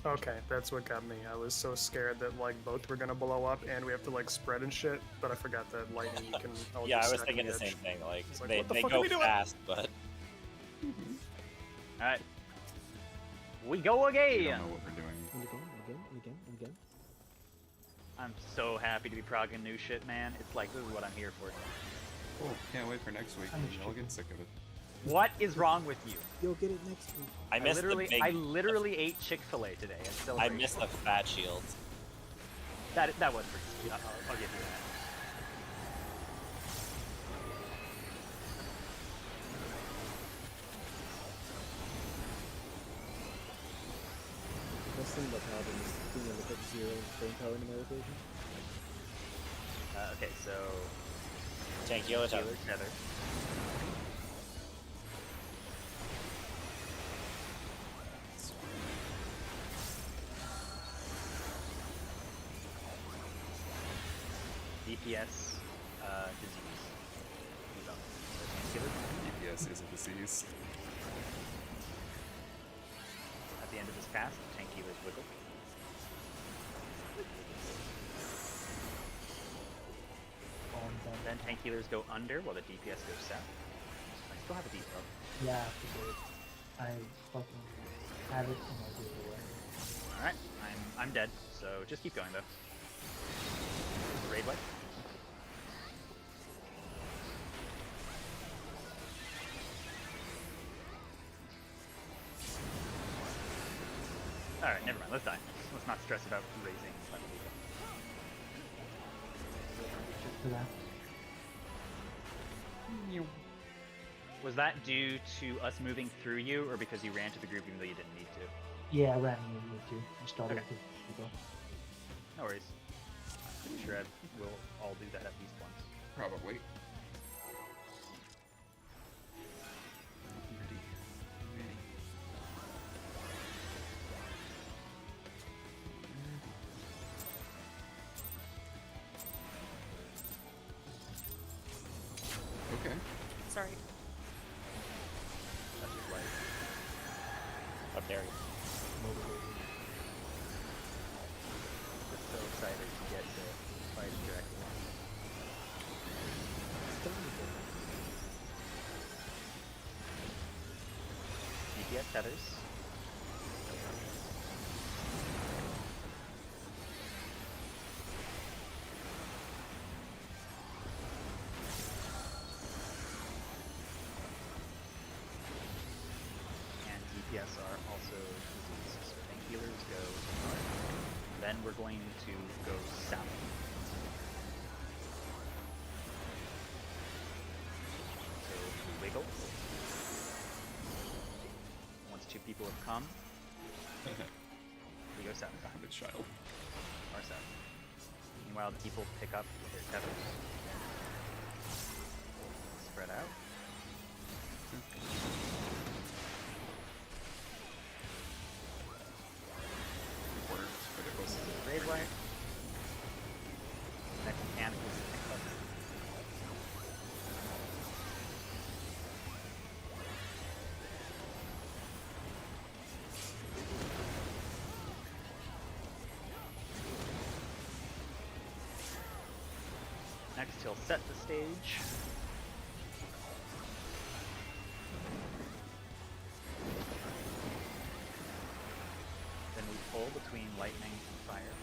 Okay, that's what got me. I was so scared that like both were gonna blow up and we have to like spread and shit, but I forgot that lightning you can. all Yeah, just I was stack thinking on the the same edge. thing. Like, It's like, they what the they fuck are go we doing? fast, but All right, we go We don't again. know what we're doing. And again. I'm so happy to be progging new shit, man. It's like this is what I'm here for. Oh, can't wait for next week. I'm I'll get sick of it. What is wrong with you? You'll get it next week. I missed the big. I literally ate Chick-fil-A today. And I celebration. missed the fat shields. That was pretty sweet. I'll give you that. The best thing about Paladin is being able to put 0 brain power into my rotation. Okay, so Tank healer tether. healer tether. DPS disease. So, healer. DPS is a disease. At the end of this cast, tank healers wiggle. Then tank healers go under while the DPS goes south. I still have a debuff. Yeah, because I fucking had it and I gave it away. Alright, I'm dead, so just keep going though. Raid wipe. Alright, never mind, let's die. Let's not stress about raising level. Just for that. Was that due to us moving through you, or because you ran to the group even though you didn't need to? Yeah, I ran into it too. I started Okay. with people. No worries. I'm pretty sure we'll all do that at least once. Probably. Okay. Sorry. That's just like How dare you? Motivated. just so excited to get to fight directly. DPS tethers. And DPS are also diseased. So tank healers go north. Then we're going to go south. So we wiggle. Once 2 people have come, we go south. The child. Or south. Meanwhile, the people pick up their tethers. Spread out. Worked, but it was Raid wipe. Next mechanic is pick up. Next, he'll set the stage. Then we pull between lightning and fire.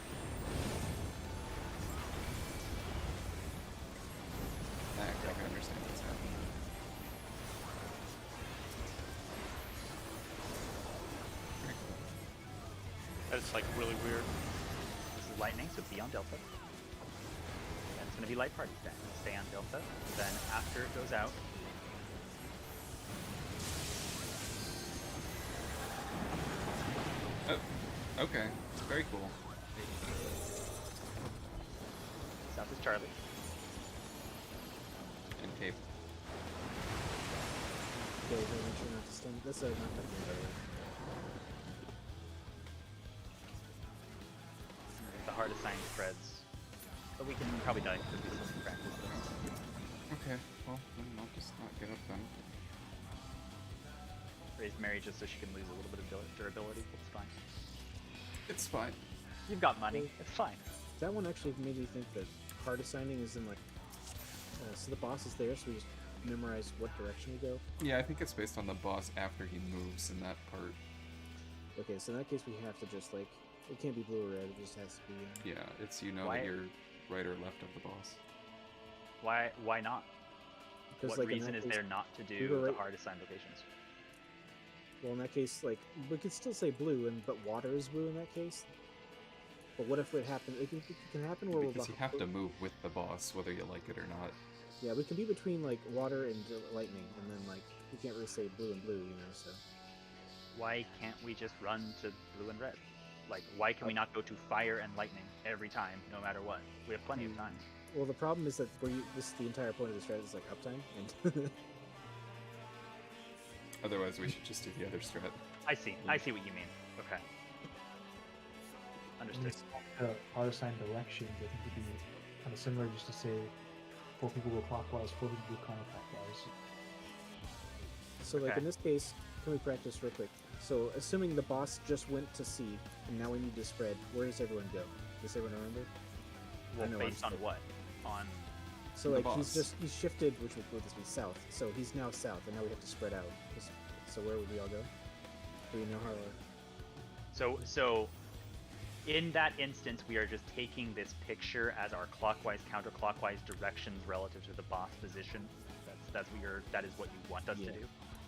That's like really weird. This is lightning, so be on Delta. And it's going to be light party stack. Stay on Delta. Then after it goes out, Oh, okay. Very cool. south is Charlie. And Cape. Okay, so make sure not to stand. That's not that good. The hard assigned spreads. But we can probably die because we still practice there. Okay, well, then I'll just not get up then. Raise Mary just so she can lose a little bit of durability. It's fine. It's fine. You've got money. It's fine. That one actually made me think that hard assigning is in like. So the boss is there, so we just memorize what direction we go. Yeah, I think it's based on the boss after he moves in that part. Okay, so in that case we have to just like. It can't be blue or red, it just has to be. Yeah, it's you know Why- that you're right or left of the boss. Why not? What like, in reason that is case- there not to we do were the right- hard assigned locations? Well, in that case, like we could still say blue, but water is blue in that case. But what if it happened? It can happen where Because you we're have to move with the boss, whether you like it or not. Yeah, we can be between like water and lightning, and then like we can't really say blue and blue, you know. So Why can't we just run to blue and red? Like, why can we not go to fire and lightning every time, no matter what? We have plenty of time. well, the problem is that this the entire point of the strat is like uptime, and Otherwise, we should just do the other strat. I see what you mean. Okay. When Understood. it's hard assigned directions, I think it'd be kind of similar just to say 4 people go clockwise, 4 people go counterclockwise. so like Okay. in this case, can we practice real quick? So assuming the boss just went to C, and now we need to spread, where does everyone go? Does everyone remember? Well, know, based I'm on what? On So The like he's boss. shifted, which would this be south? So he's now south, and now we have to spread out. So where would we all go? Do we know how? so in that instance, we are just taking this picture as our clockwise, counterclockwise directions relative to the boss position. That is what you want us Yeah. to do.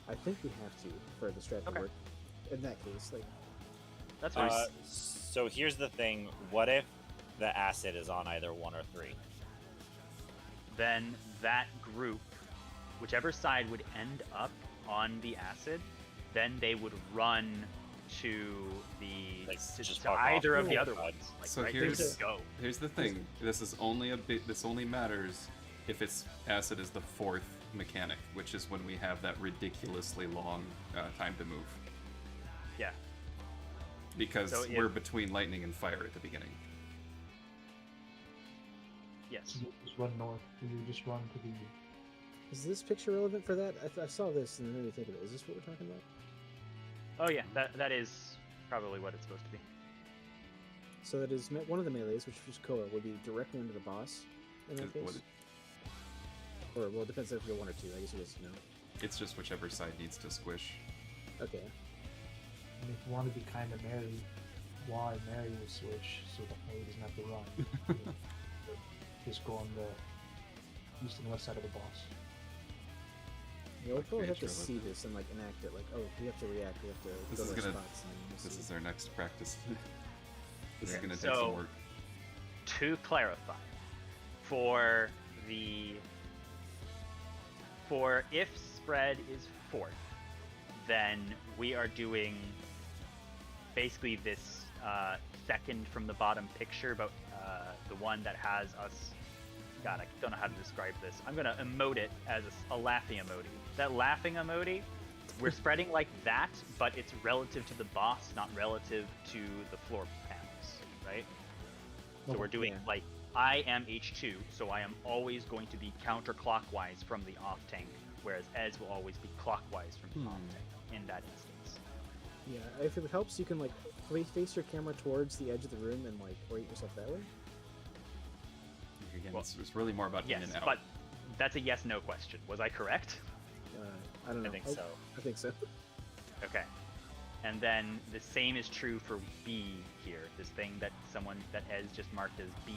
I think we have to for the strat to Okay. work. In that case, like That's fine. So here's the thing: what if the acid is on either 1 or 3? Then that group, whichever side would end up on the acid, then they would run to the Like, to just to fuck off either of to the the other side. ones. Like, So right? They would here's- just go. Here's the thing. This is only This only matters if its acid is the 4th mechanic, which is when we have that ridiculously long time to move. Yeah. Because So if- we're between lightning and fire at the beginning. Yes. So you just run north, you just run to the. is this picture relevant for that? I saw this and it made me think of it. Is this what we're talking about? Oh yeah, that is probably what it's supposed to be. So that is one of the melees, which is Koa, would be directly under the boss. In that It would- case, or well, it depends if you're 1 or 2. I guess you guys know. It's just whichever side needs to squish. Okay. And if you want to be kind of Mary, why Mary will switch so that Mary doesn't have to run. Just go on the east and west side of the boss. Yeah, we'll probably have to Creature see with it. this and like enact it. Like, oh, we have to react. We have to This go is to our gonna- spots. And then we'll This see. is our next practice. This is Okay, gonna take so- some work. To clarify, for if spread is 4th, then we are doing basically this second from the bottom picture, but the one that has us. God, I don't know how to describe this. I'm gonna emote it as a laughing emoji. That laughing emoji, we're spreading like that, but it's relative to the boss, not relative to the floor panels, right? So we're doing Yeah. like I am H2, so I am always going to be counterclockwise from the off tank, whereas Ez will always be clockwise from the off tank in that instance. Yeah, if it helps, you can like face your camera towards the edge of the room and like orient yourself that way. Again, well, it's really more about Yes, in and out. but that's a yes/no question. Was I correct? I don't know. I think so. I think so. Okay. And then the same is true for B here. This thing that Ez just marked as B.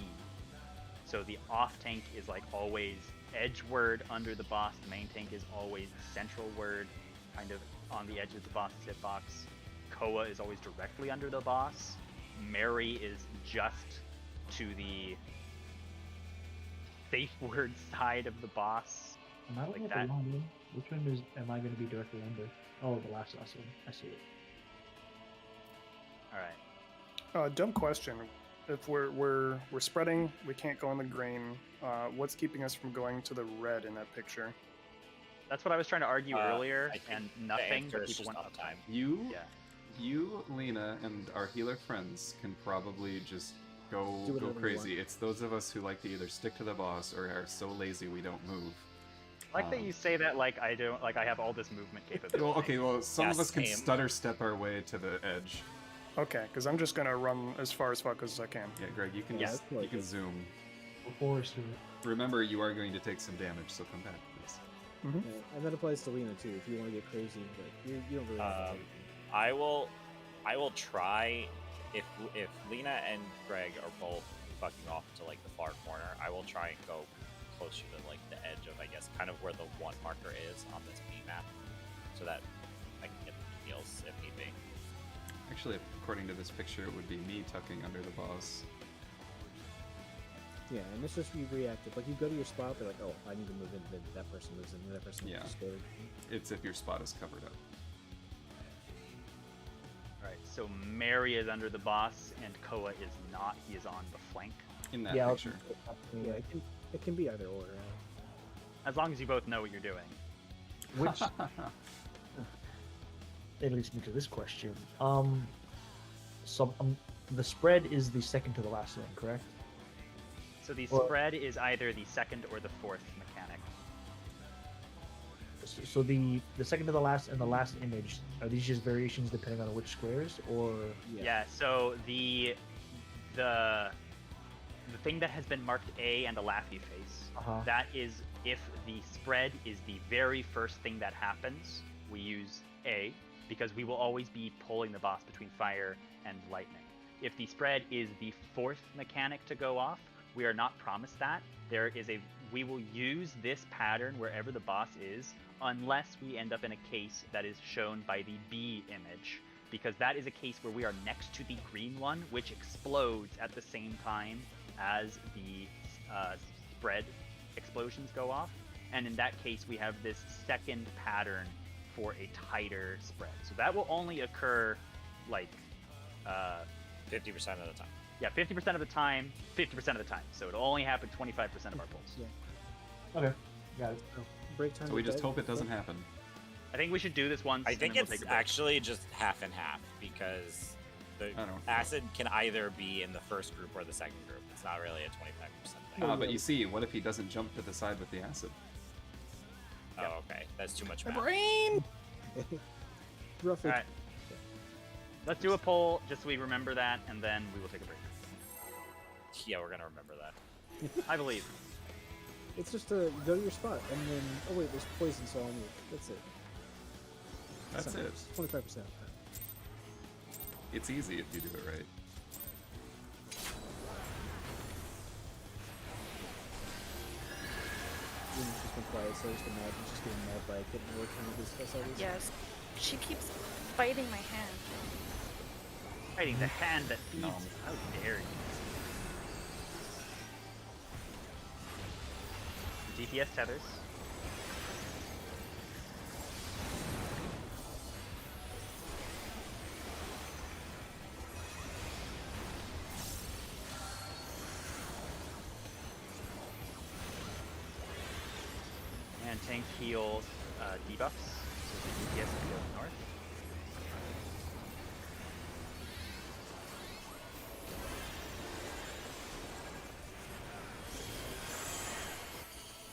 So the off tank is like always edge word under the boss. The main tank is always central word, kind of on the edge of the boss's hitbox. Koa is always directly under the boss. Mary is just to the safe word side of the boss. Am I looking Like at that. the wrong one? Which one am I going to be directly under? Oh, the last one. I see it. All right. Dumb question. If we're spreading, we can't go in the green. What's keeping us from going to the red in that picture? That's what I was trying to argue earlier, I think and the nothing, answer but is people just went uptime. You, Lena, and our healer friends can probably just go Do whatever you crazy. It's those of us who like to either stick to the boss or are so lazy we don't move. I like that you say that like I don't, like I have all this movement capability. Well, okay, well, some Yeah, of us can same. stutter step our way to the edge. Okay, because I'm just gonna run as far as fuck as I can. Yeah, Greg, you can Yeah, just that's you can good. zoom. Before us, Remember, you are going to take some damage, so come back, please. Yeah, and that applies to Lena too. If you want to get crazy, but you don't really. Have to. I will try if Lena and Greg are both fucking off to like the far corner. I will try and go closer to like the edge of, I guess, kind of where the one marker is on this B map, so that I can get the heals if need be. Actually, according to this picture, it would be me tucking under the boss. Yeah, and it's just you reactive. Like you go to your spot, they're like, "Oh, I need to move in." Then that person moves in. And that person Yeah. is scared. It's if your spot is covered up. All right, so Mary is under the boss, and Koa is not. He is on the flank. In that yeah, picture. Yeah, it can be either or. As long as you both know what you're doing. which that leads me to this question. So the spread is the second to the last one, correct? So the Well- spread is either the second or the fourth mechanic. So the second to the last and the last image, are these just variations depending on which squares, or Yeah. So the thing that has been marked A and a laughy face, Uh-huh. that is if the spread is the very first thing that happens, we use A, because we will always be pulling the boss between fire and lightning. If the spread is the fourth mechanic to go off, we are not promised that. We will use this pattern wherever the boss is, unless we end up in a case that is shown by the B image, because that is a case where we are next to the green one, which explodes at the same time as the spread explosions go off. And in that case, we have this second pattern for a tighter spread. So that will only occur like 50% of the time. yeah, 50% of the time, 50% of the time. So it'll only happen 25% of our pulls. Yeah. okay, got it. Break time. So we to just bed. hope it doesn't happen. I think we should do this once. I and think then we'll it's take a break. actually just half and half, because the I don't- acid can either be in the first group or the second group. It's not really a 25% thing. But you see, what if he doesn't jump to the side with the acid? Oh, okay. That's too much math. Brain. Roughly. All right. Let's do a poll just so we remember that, and then we will take a break. Yeah, we're gonna remember that. I believe. It's just to go to your spot, and then oh wait, there's poison, so I'll move. That's it. That's it. 25%. It's easy if you do it right. Luna's just been quiet, so I just imagine she's getting mad by getting more time to discuss all this. Yes. She keeps biting my hand. Fighting the hand that feeds. No. How dare you? DPS tethers. And tank heals debuffs, so the DPS can go north.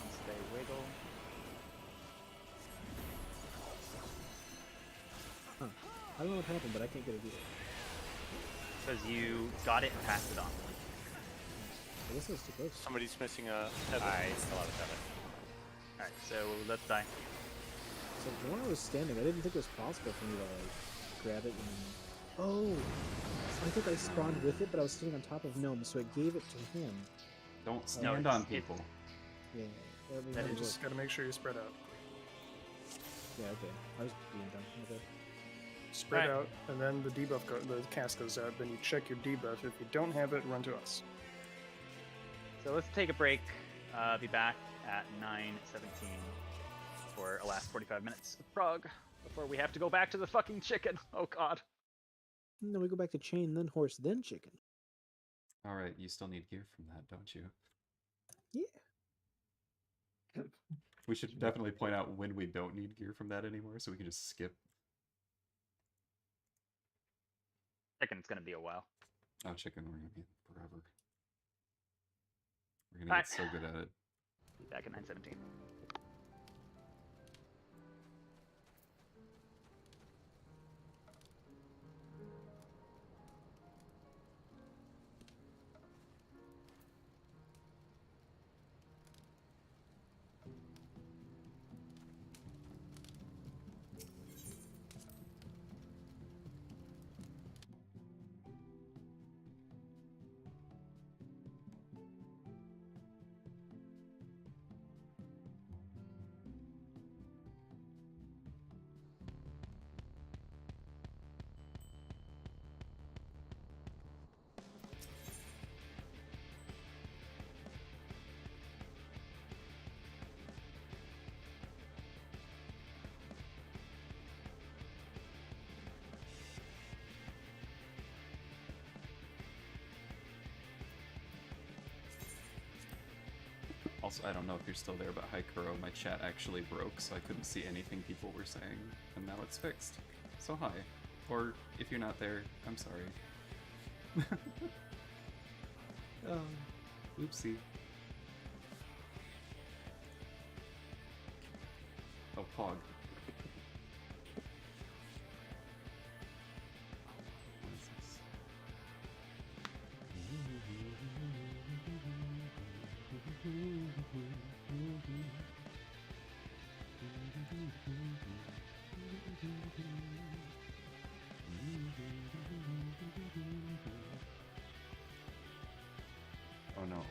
Once they wiggle. I don't know what happened, but I can't get it either. Because you got it and passed it on. I guess it was too close. Somebody's missing a tether. I still have a tether. Alright, so let's die. So when I was standing, I didn't think it was possible for me to like grab it and. Oh, I think I spawned with it, but I was sitting on top of Gnome, so it gave it to him. Don't No, stand it's- on people. Yeah, that That might is work. Just gotta make sure you spread out. Yeah, okay. I was being dumb. Okay. spread Right. out, and then the the cast goes out. Then you check your debuff. If you don't have it, run to us. So let's take a break. Be back at 9:17 for a last 45 minutes of Prague before we have to go back to the fucking chicken. Oh god. And then we go back to chain, then horse, then chicken. All right, you still need gear from that, don't you? Yeah. We should definitely point out when we don't need gear from that anymore, so we can just skip. Chicken's gonna be a while. Oh, chicken, we're gonna be forever. We're gonna Alright. get so good at it. Be back at 9:17. Also, I don't know if you're still there, but hi Kuro, my chat actually broke, so I couldn't see anything people were saying, and now it's fixed. So hi. Or, if you're not there, I'm sorry. Oopsie. Oh, Pog. What is this? Oh no,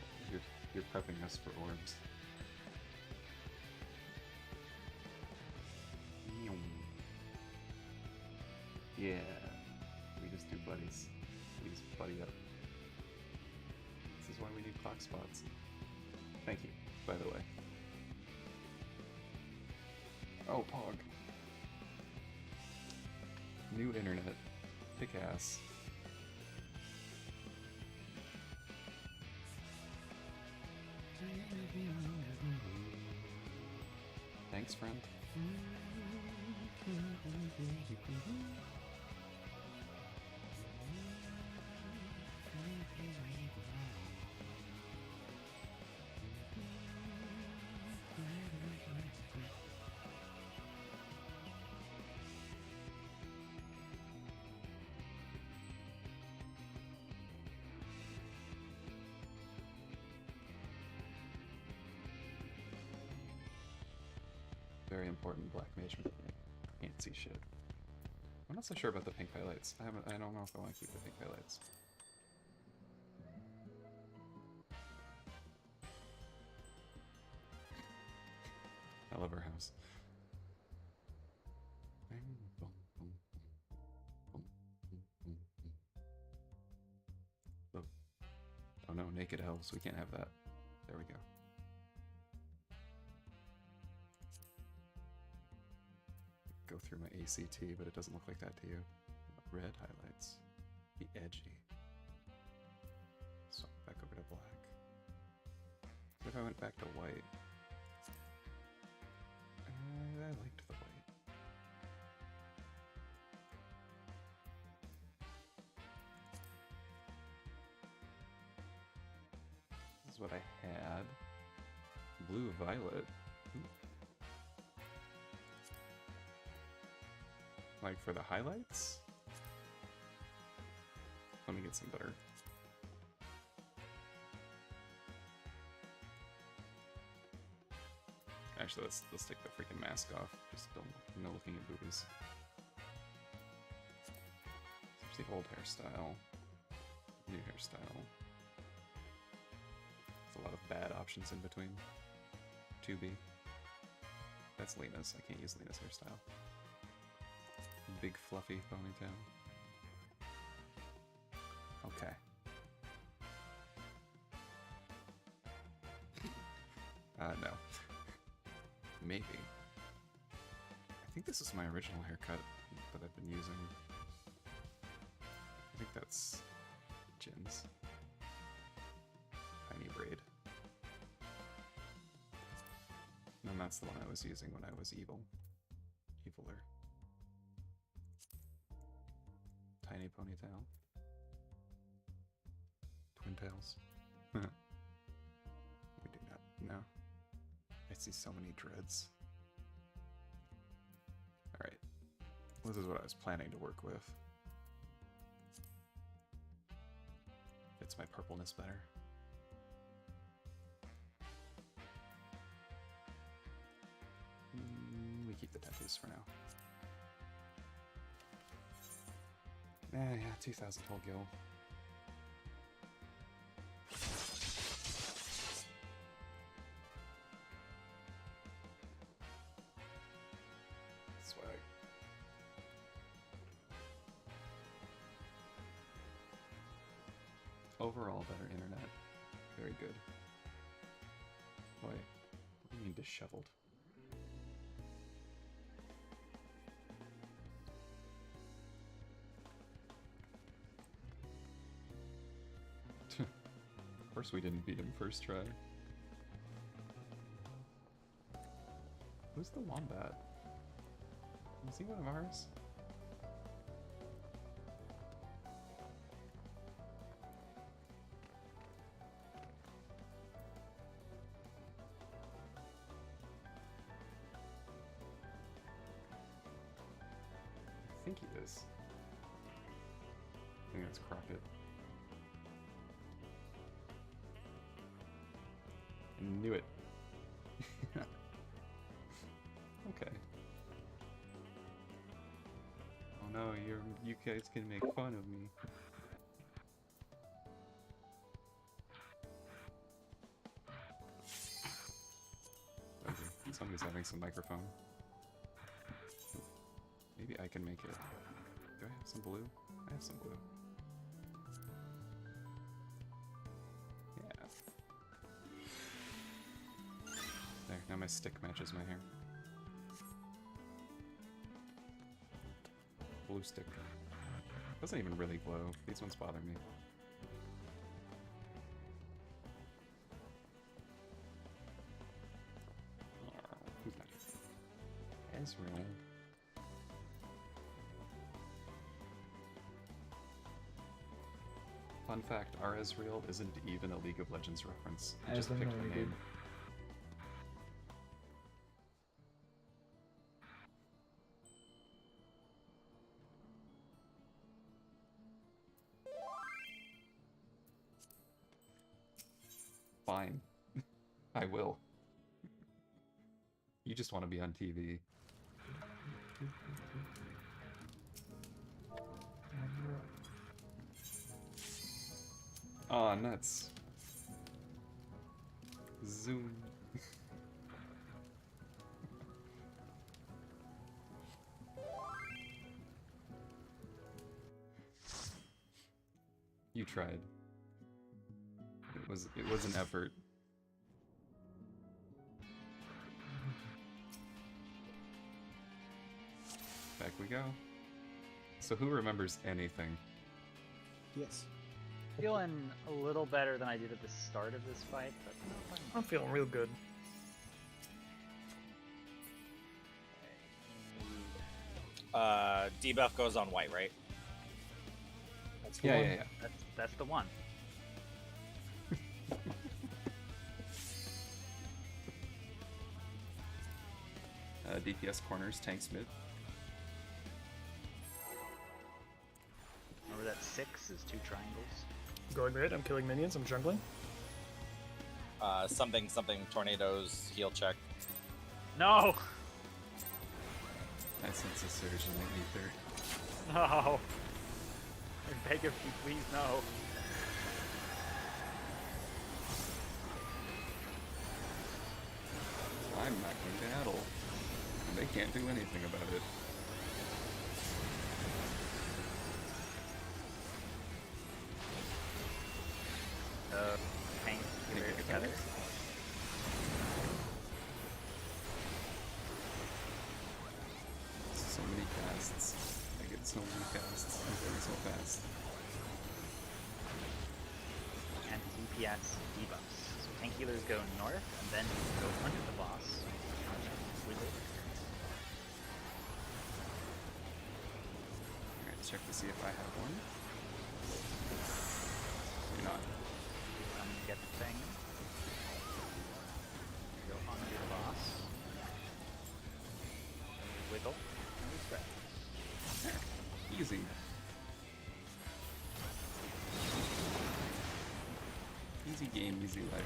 you're prepping us for orbs. Yeah, we just do buddies. Please buddy up. This is why we need clock spots. Thank you, by the way. Oh, Pog. New internet. Kick ass. Thanks, friend. Very important black mage. Can't see shit. I'm not so sure about the pink highlights. I don't know if I want to keep the pink highlights. I love our house. Oh no, naked elves. We can't have that. There we go. Go through my ACT, but it doesn't look like that to you. Red highlights. Be edgy. So back over to black. What if I went back to white? I liked the white. This is what I had. Blue violet. Like for the highlights? Let me get some better. Actually, let's take the freaking mask off. Just no looking at boobies. There's the old hairstyle. New hairstyle. There's a lot of bad options in between. 2B. That's Lena's. I can't use Lena's hairstyle. big fluffy ponytail. Okay. No. Maybe. I think this is my original haircut that I've been using. I think that's Jin's. Tiny braid. And that's the one I was using when I was evil. Eviler. Tiny ponytail. Twin tails. We do not. No. I see so many dreads. Alright. This is what I was planning to work with. Fits my purpleness better. We keep the tattoos for now. Yeah, 2,000 whole gil. Swag. Overall, better internet. Very good. Boy, what do you mean disheveled? Of course we didn't beat him first try. Who's the wombat? Is he one of ours? I think he is. I think that's Crockett. I knew it. Okay. Oh no, you guys can make fun of me. Okay, somebody's having some microphone. Maybe I can make it. Do I have some blue? I have some blue. Yeah. There, now my stick matches my hair. Blue stick. Doesn't even really glow. These ones bother me. Who's that? Ezreal. Fun fact, our Ezreal isn't even a League of Legends reference. I just picked the name. Fine. I will. You just want to be on TV. Aw, nuts. Zoom. You tried. It was an effort. Back we go. So who remembers anything? Yes. Feeling a little better than I did at the start of this fight, but not I'm feeling real good. Debuff goes on white, right? That's the Yeah, one. yeah, yeah. That's the one. DPS corners, tanks mid. Remember that 6 is 2 triangles? Going mid, I'm killing minions, I'm jungling. Something, tornadoes, heal check. No! I sense a surge in the ether. No! I beg of you, please, no. I'm not going to battle. And they can't do anything about it. DPS debuffs. So tank healers go north, and then go under the boss. Wiggle. Alright, let's check to see if I have one. Do not. Get the thing. Go under the boss. Wiggle. And we spread. Easy. Easy game, easy life.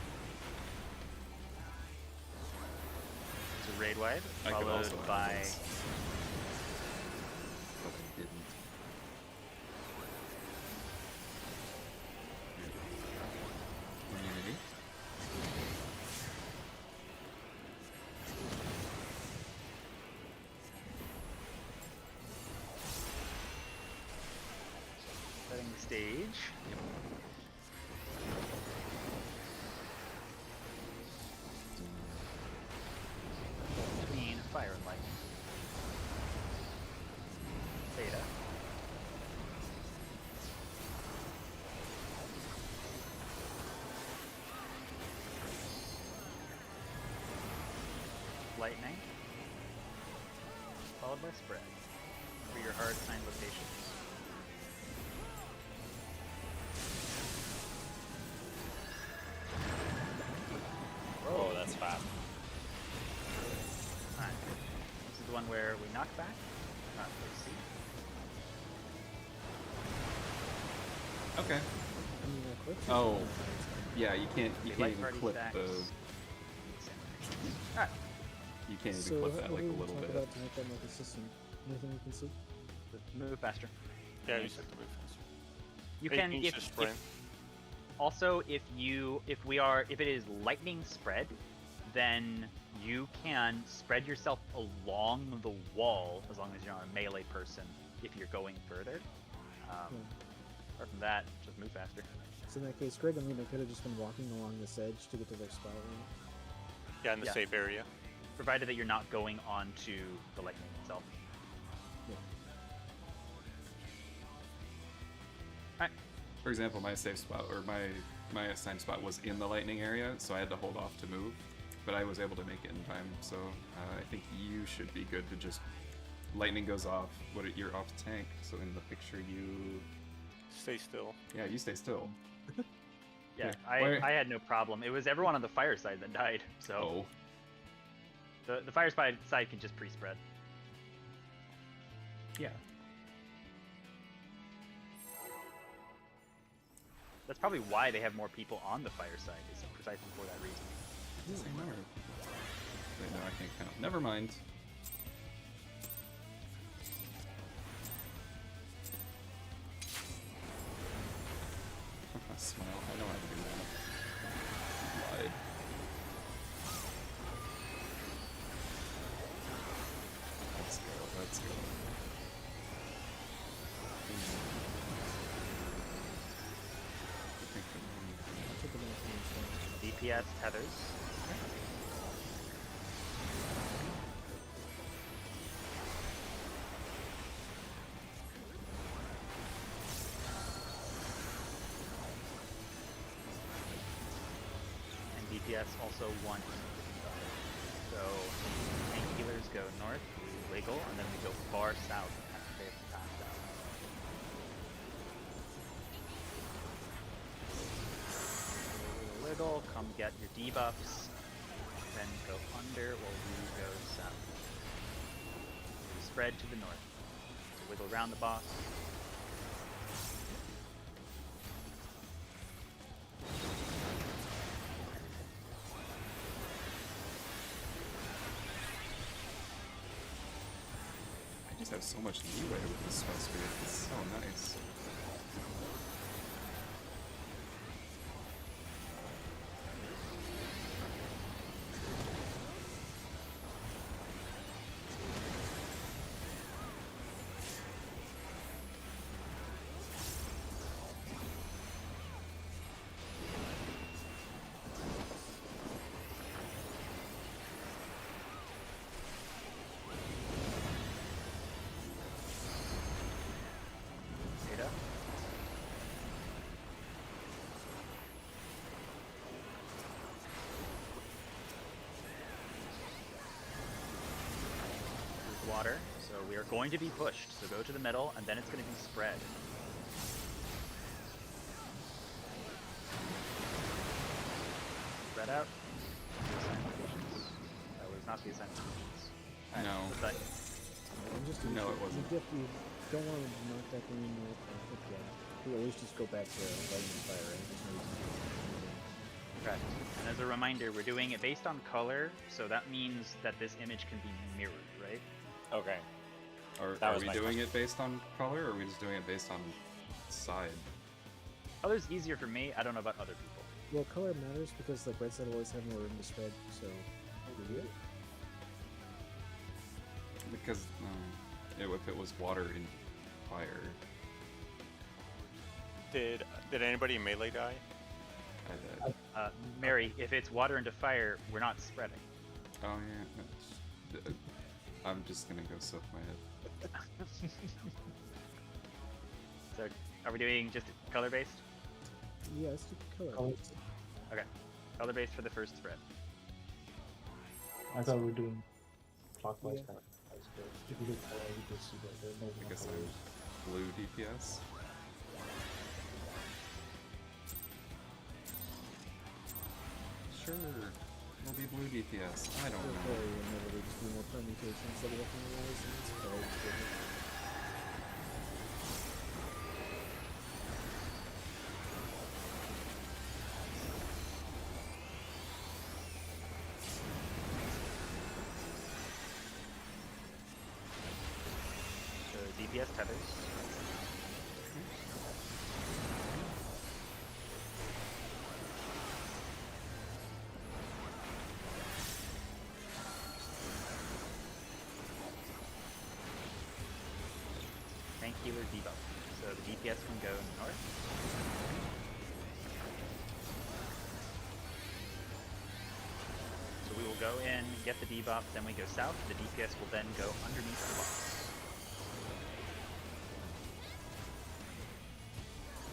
It's a raid wave, I could followed also have by this. But I didn't. Immunity. setting the stage. Between fire and lightning. Theta. Lightning. Followed by spread. For your hard assigned locations. Oh, that's fast. Alright. This is the one where we knock back. Not AC. Okay. I mean, quick. Oh. Yeah, you can't Okay, even light party clip stacks. the Alright. you can't even So clip what that do like we a little talk bit. about to make that more consistent? Anything we can see? Move faster. Yeah, you said to move faster. You Hey, can use if, the sprint. also if it is lightning spread, then you can spread yourself along the wall as long as you're not a melee person if you're going further. Apart from that, just move faster. So in that case, Greg, I mean, I could have just been walking along this edge to get to their spot, right? Yeah, in the Yeah. safe area. Provided that you're not going onto the lightning itself. Yeah. Alright. For example, my safe spot or my assigned spot was in the lightning area, so I had to hold off to move, but I was able to make it in time. So I think you should be good to just lightning goes off. You're off tank, so in the picture you Stay still. you stay still. Yeah, Yeah. I had no problem. It was everyone on the fire side that died, so Oh, the fire side can just pre-spread. yeah. That's probably why they have more people on the fire side, is precisely for that reason. Same number of people. Wait, no, I can't count. Never mind. Smile. I know how to do that. Lied. Let's go. Let's go. I'll take the next one instead. DPS tethers. And DPS also want to debuff. So tank healers go north, we wiggle, and then we go far south after they have passed out. Wiggle, come get your debuffs, then go under while we go south. We spread to the north. So wiggle around the boss. I just have so much leeway with this spell spirit. It's so nice. Data. water, so we are going to be pushed. So go to the middle, and then it's going to be spread. Spread out. That was not the ascent conditions. No. But I'm just No, it wasn't. You don't want to knock that green north. I think you always just go back to lighting the fire, right? There's no reason to. correct. And as a reminder, we're doing it based on color, so that means that this image can be mirrored, right? Okay. Or That are was we my doing question. it based on color, or are we just doing it based on side? Color's easier for me. I don't know about other people. Well, color matters because like red side always have more room to spread. So. Because if it was water in fire, Did anybody melee die? Mary, if it's water into fire, we're not spreading. oh yeah. I'm just gonna go soak my head. So, are we doing just color-based? Yeah, let's do color. Color. Okay. Color-based for the first spread. I thought we were doing clockwise. Yeah. But if you look color, you can see that there are no I guess colors. I'm blue DPS. Sure, we'll be blue DPS. I don't know. Color, and then we just do more permutations that we have to memorize, and it's color. So DPS tethers. Tank healer debuff. So the DPS can go north. So we will go in, get the debuff, then we go south. The DPS will then go underneath the box.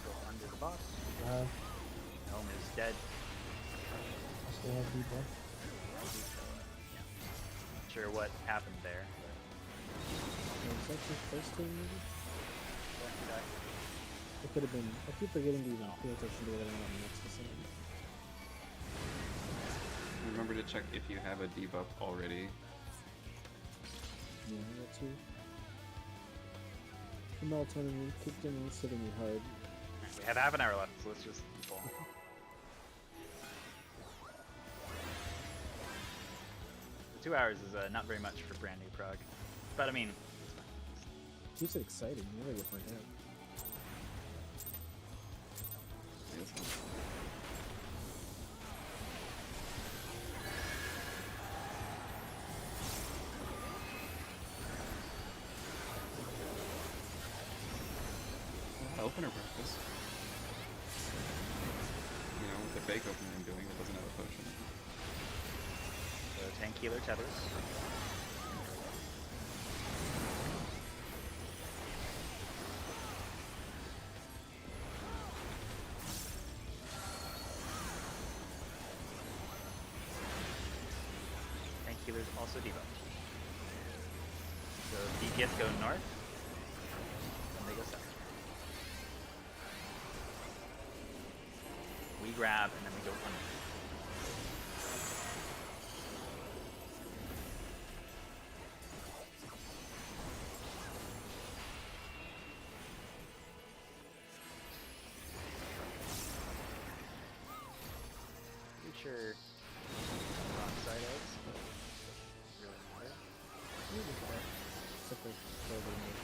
Go under the boss. Gnome is dead. I still have debuff. Yeah. Not sure what happened there. Was that your first turn, maybe? But, It could have been. I keep forgetting to even pay attention to what I'm on next to something. Remember to check if you have a debuff already. Yeah, that too. The melatonin kicked in and it's hitting me hard. we have half an hour left, so let's just keep going. The 2 hours is not very much for brand new prog. But I mean, Keeps it exciting. You never get my head. Opener breakfast. You know, with the fake opener I'm doing, it doesn't have a potion. so tank healer tethers. Tank healers also debuffed. So DPS go north, and they go south. We grab, and then we go under. Pretty sure wrong side eggs. Really matter. Except for further north.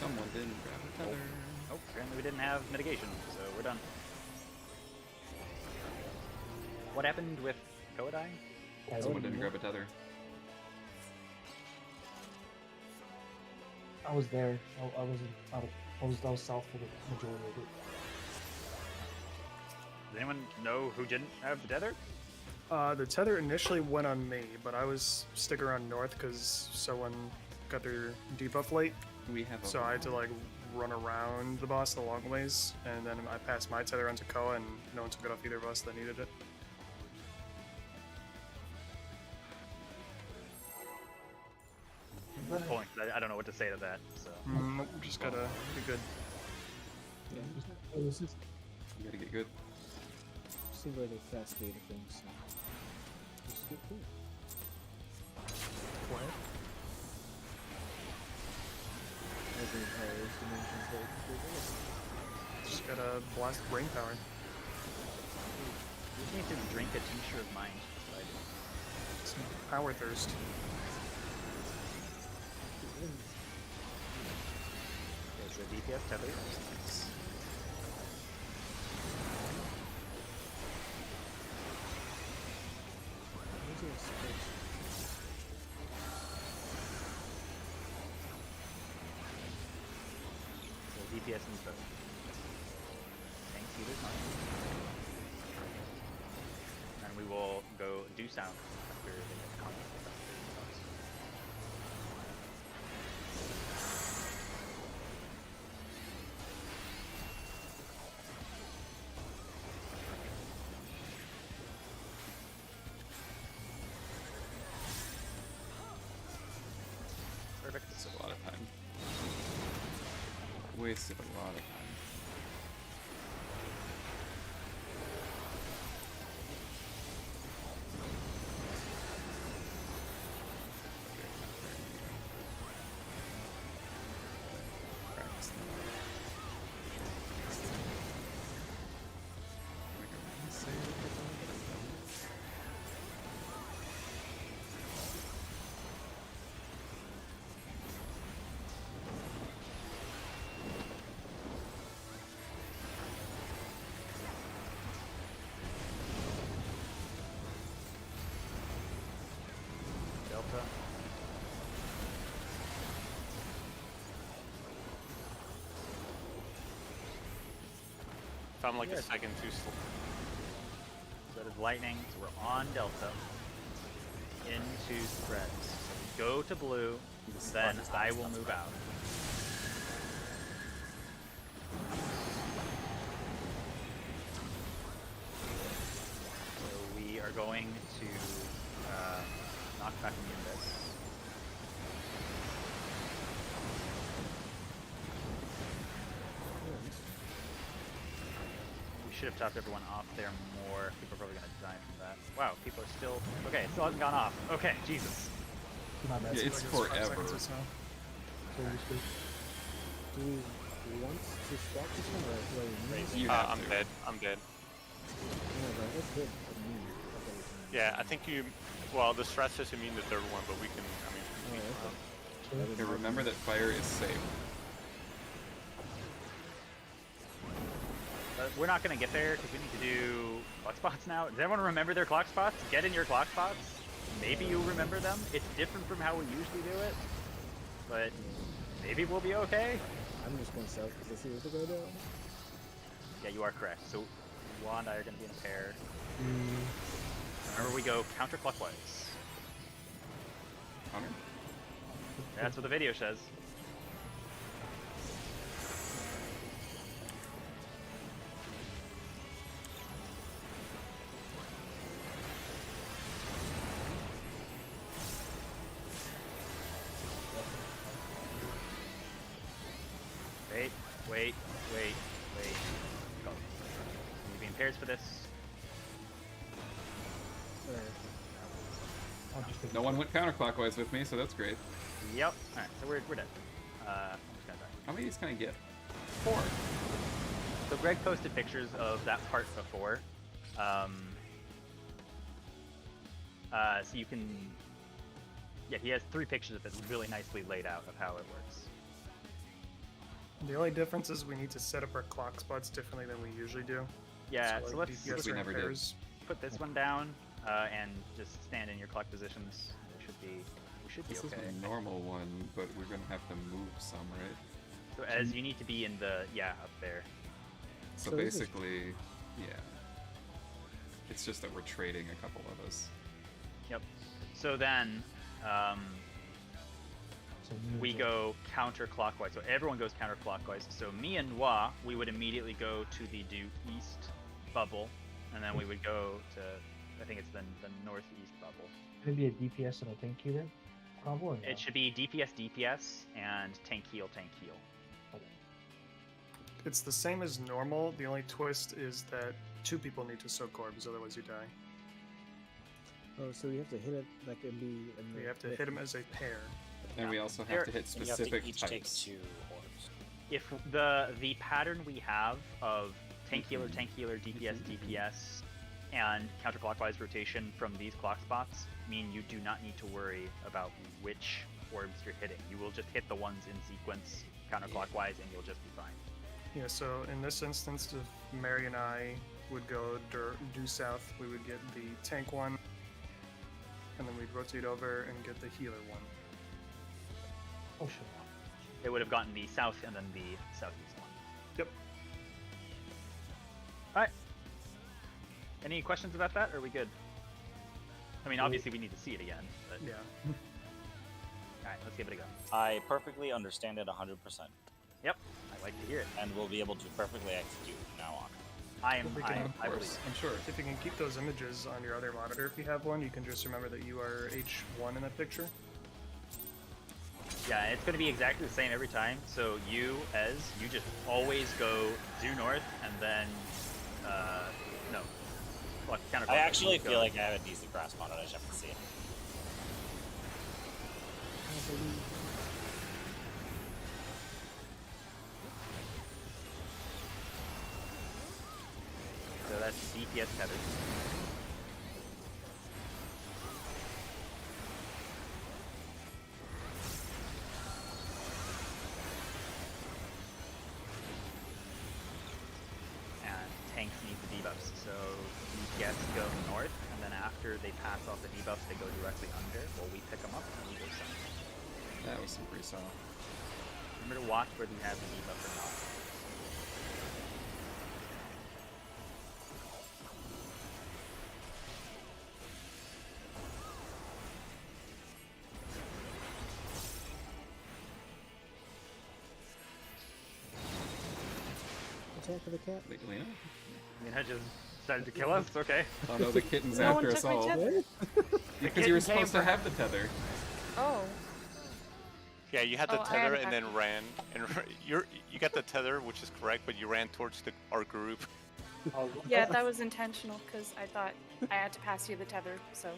Someone didn't grab a tether. Oh, apparently we didn't have mitigation, so we're done. What happened with Koadai? Someone didn't grab a tether. I was there. I wasn't out of. I was south for the majority of it. Does anyone know who didn't have the tether? The tether initially went on me, but I was sticking around north because someone got their debuff late, We have a so I had to like run around the boss the long ways, and then I passed my tether onto Koa, and no one took it off either of us that needed it. say to that. So Nope, just gotta be good. Yeah, Oh, this is You gotta get good. seems like a cascade of things. So. Just get cool. What? Every powers dimensions that Just gotta blast brain power. you just need to drink a tincture of mind. That's what I do. Some power thirst. Okay, so DPS tether. So DPS and stuff. Thanks, either time. And we will go do sound after they get comments. Perfect. Wasted a lot of time. Wasted a lot of time. Practice them. Like I wanna say it before, but I don't. Delta. If I'm like Yeah. a second too slow. So that is lightning. So we're on Delta. Into threads. Go to blue. Then I will move out. So we are going to knock back the Abyss. We should have topped everyone off there more. People are probably going to die from that. Wow, people are still... Okay, it still hasn't gone off. Okay, Jesus. My bad. Yeah, it's Like 5 forever. seconds or so. So to speak. Do we want to swap this one or do I need You it? have I'm to. dead. I'm dead. No, but that's good for me. Yeah, I think you. Well, the stress is immune to third one, but we can. I mean, we Oh, can, okay. Okay, remember that fire is safe. We're not going to get there because we need to do clock spots now. Does everyone remember their clock spots? Get in your clock spots. Maybe you'll remember them. It's different from how we usually do it, but maybe we'll be okay. I'm just going south because I see where to go down. Yeah, you are correct. So Wa and I are going to be in a pair. Remember, we go counterclockwise. Connor? That's what the video says. Wait, wait, wait, wait. Go. Need to be in pairs for this. I'll just take No one went counterclockwise with me, so that's great. Yep. Alright, so we're dead. I'm just gonna die. How many of these can I get? 4. So Greg posted pictures of that part before. So you can... Yeah, he has 3 pictures of it really nicely laid out of how it works. The only difference is we need to set up our clock spots differently than we usually do. Yeah, so so like let's DPS we are in never did. pairs. put this one down and just stand in your clock positions. We should be This okay. is my normal one, but we're gonna have to move some, right? So as you need to be in the up there. So So this is- basically, yeah. It's just that we're trading a couple of us. Yep. So then So me and we Joe- go counterclockwise. So everyone goes counterclockwise. So me and Wa, we would immediately go to the due east bubble, and then we would go to, I think it's the northeast bubble. Gonna be a DPS and a tanky then? combo? Or no? It should be DPS DPS and tank heal. It's the same as normal. The only twist is that 2 people need to soak orbs, otherwise you die. Oh, so you have to hit it like and be. You have to hit them as a pair. And we also There- have to hit And you have specific to each types. take 2 orbs. If the pattern we have of tank healer, DPS, DPS, and counterclockwise rotation from these clock spots mean you do not need to worry about which orbs you're hitting. You will just hit the ones in sequence counterclockwise, and you'll just be fine. Yeah, so in this instance, if Mary and I would go due south, we would get the tank one, and then we'd rotate over and get the healer one. Oh shit. They would have gotten the south and then the southeast one. Yep. All right. Any questions about that? Or are we good? I mean, obviously we need to see it again. But... Yeah. All right, let's give it a go. I perfectly understand it 100%, Yep, I like to hear it. and will be able to perfectly execute from now on. I We can- Of believe course, it. I'm sure. If you can keep those images on your other monitor, if you have one, you can just remember that you are H1 in that picture. Yeah, it's going to be exactly the same every time. So you just always go due north and then, no. Counterclockwise. I actually Go- feel like I have a decent grasp on it. I just have to see it. So that's DPS tethered. And tanks need the debuffs. So DPS go north, and then after they pass off the debuffs, they go directly under. Well, we pick them up and we go south. That was some pretty solid. Remember to watch whether you have the debuff or not. Attack of the cat. Wait, Lena? Mina just decided to kill us? Okay. Oh no, the kitten's No one after us took my all. tether. Because you were kitten came supposed to have the tether. Oh. Yeah, you had the Oh, I had tether it and then back. ran, and you got the tether, which is correct, but you ran towards our group. Yeah, that was intentional because I thought I had to pass you the tether, so.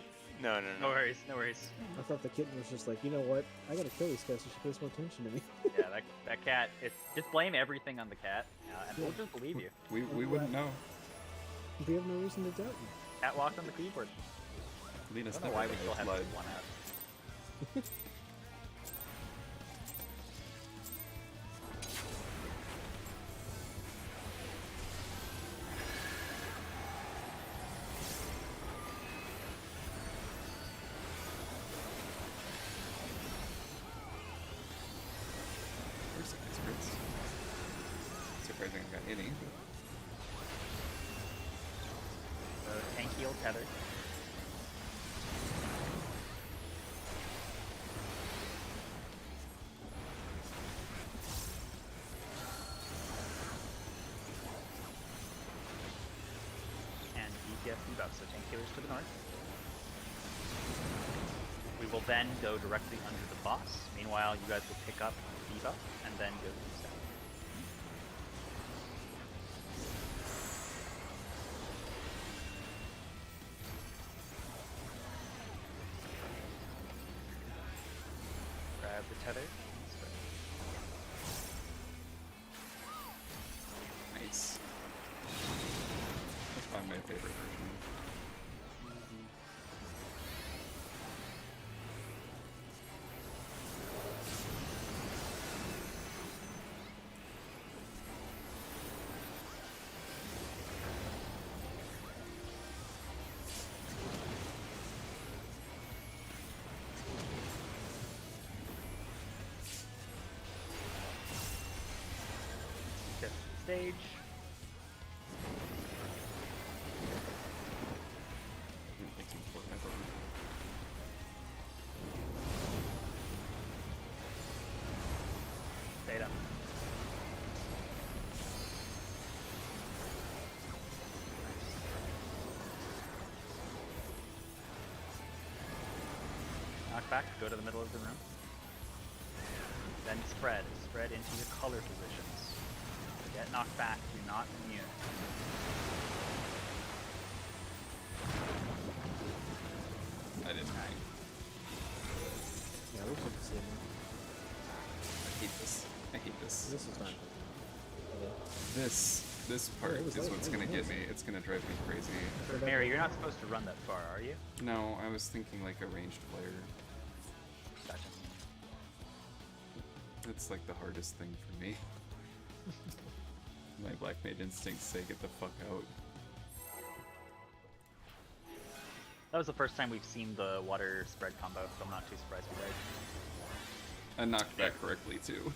No, no, No no. worries, no worries. I thought the kitten was just like, you know what? I gotta kill these guys so she pays more attention to me. Yeah, that cat, just blame everything on the cat, and we'll just believe you. We wouldn't know. We have no reason to doubt you. Cat walked on the keyboard. I Lena's don't know never why we gonna still have blood. this one out. Where's the crits? Surprising I got any. So tank heal tethered. And DPS debuff, so tank healers to the north. We will then go directly under the boss. Meanwhile, you guys will pick up the debuff and then go to the south. Grab the tether. Nice. That's probably my favorite version. Get to the stage. It's important, I believe. Stayed up. Knock back, go to the middle of the room. Then spread. Spread into your color positions. Get knocked back, you're not immune. I didn't. Yeah, we should see him. I hate this. I hate this. This is fine. Okay. This part it was is like- what's it gonna was get nice. me. It's gonna drive me crazy. Mary, you're not supposed to run that far, are you? No, I was thinking like a ranged player. Gotcha. That's like the hardest thing for me. My Black Mage instincts say get the fuck out. That was the first time we've seen the water spread combo, so I'm not too surprised with that. And knocked back correctly too.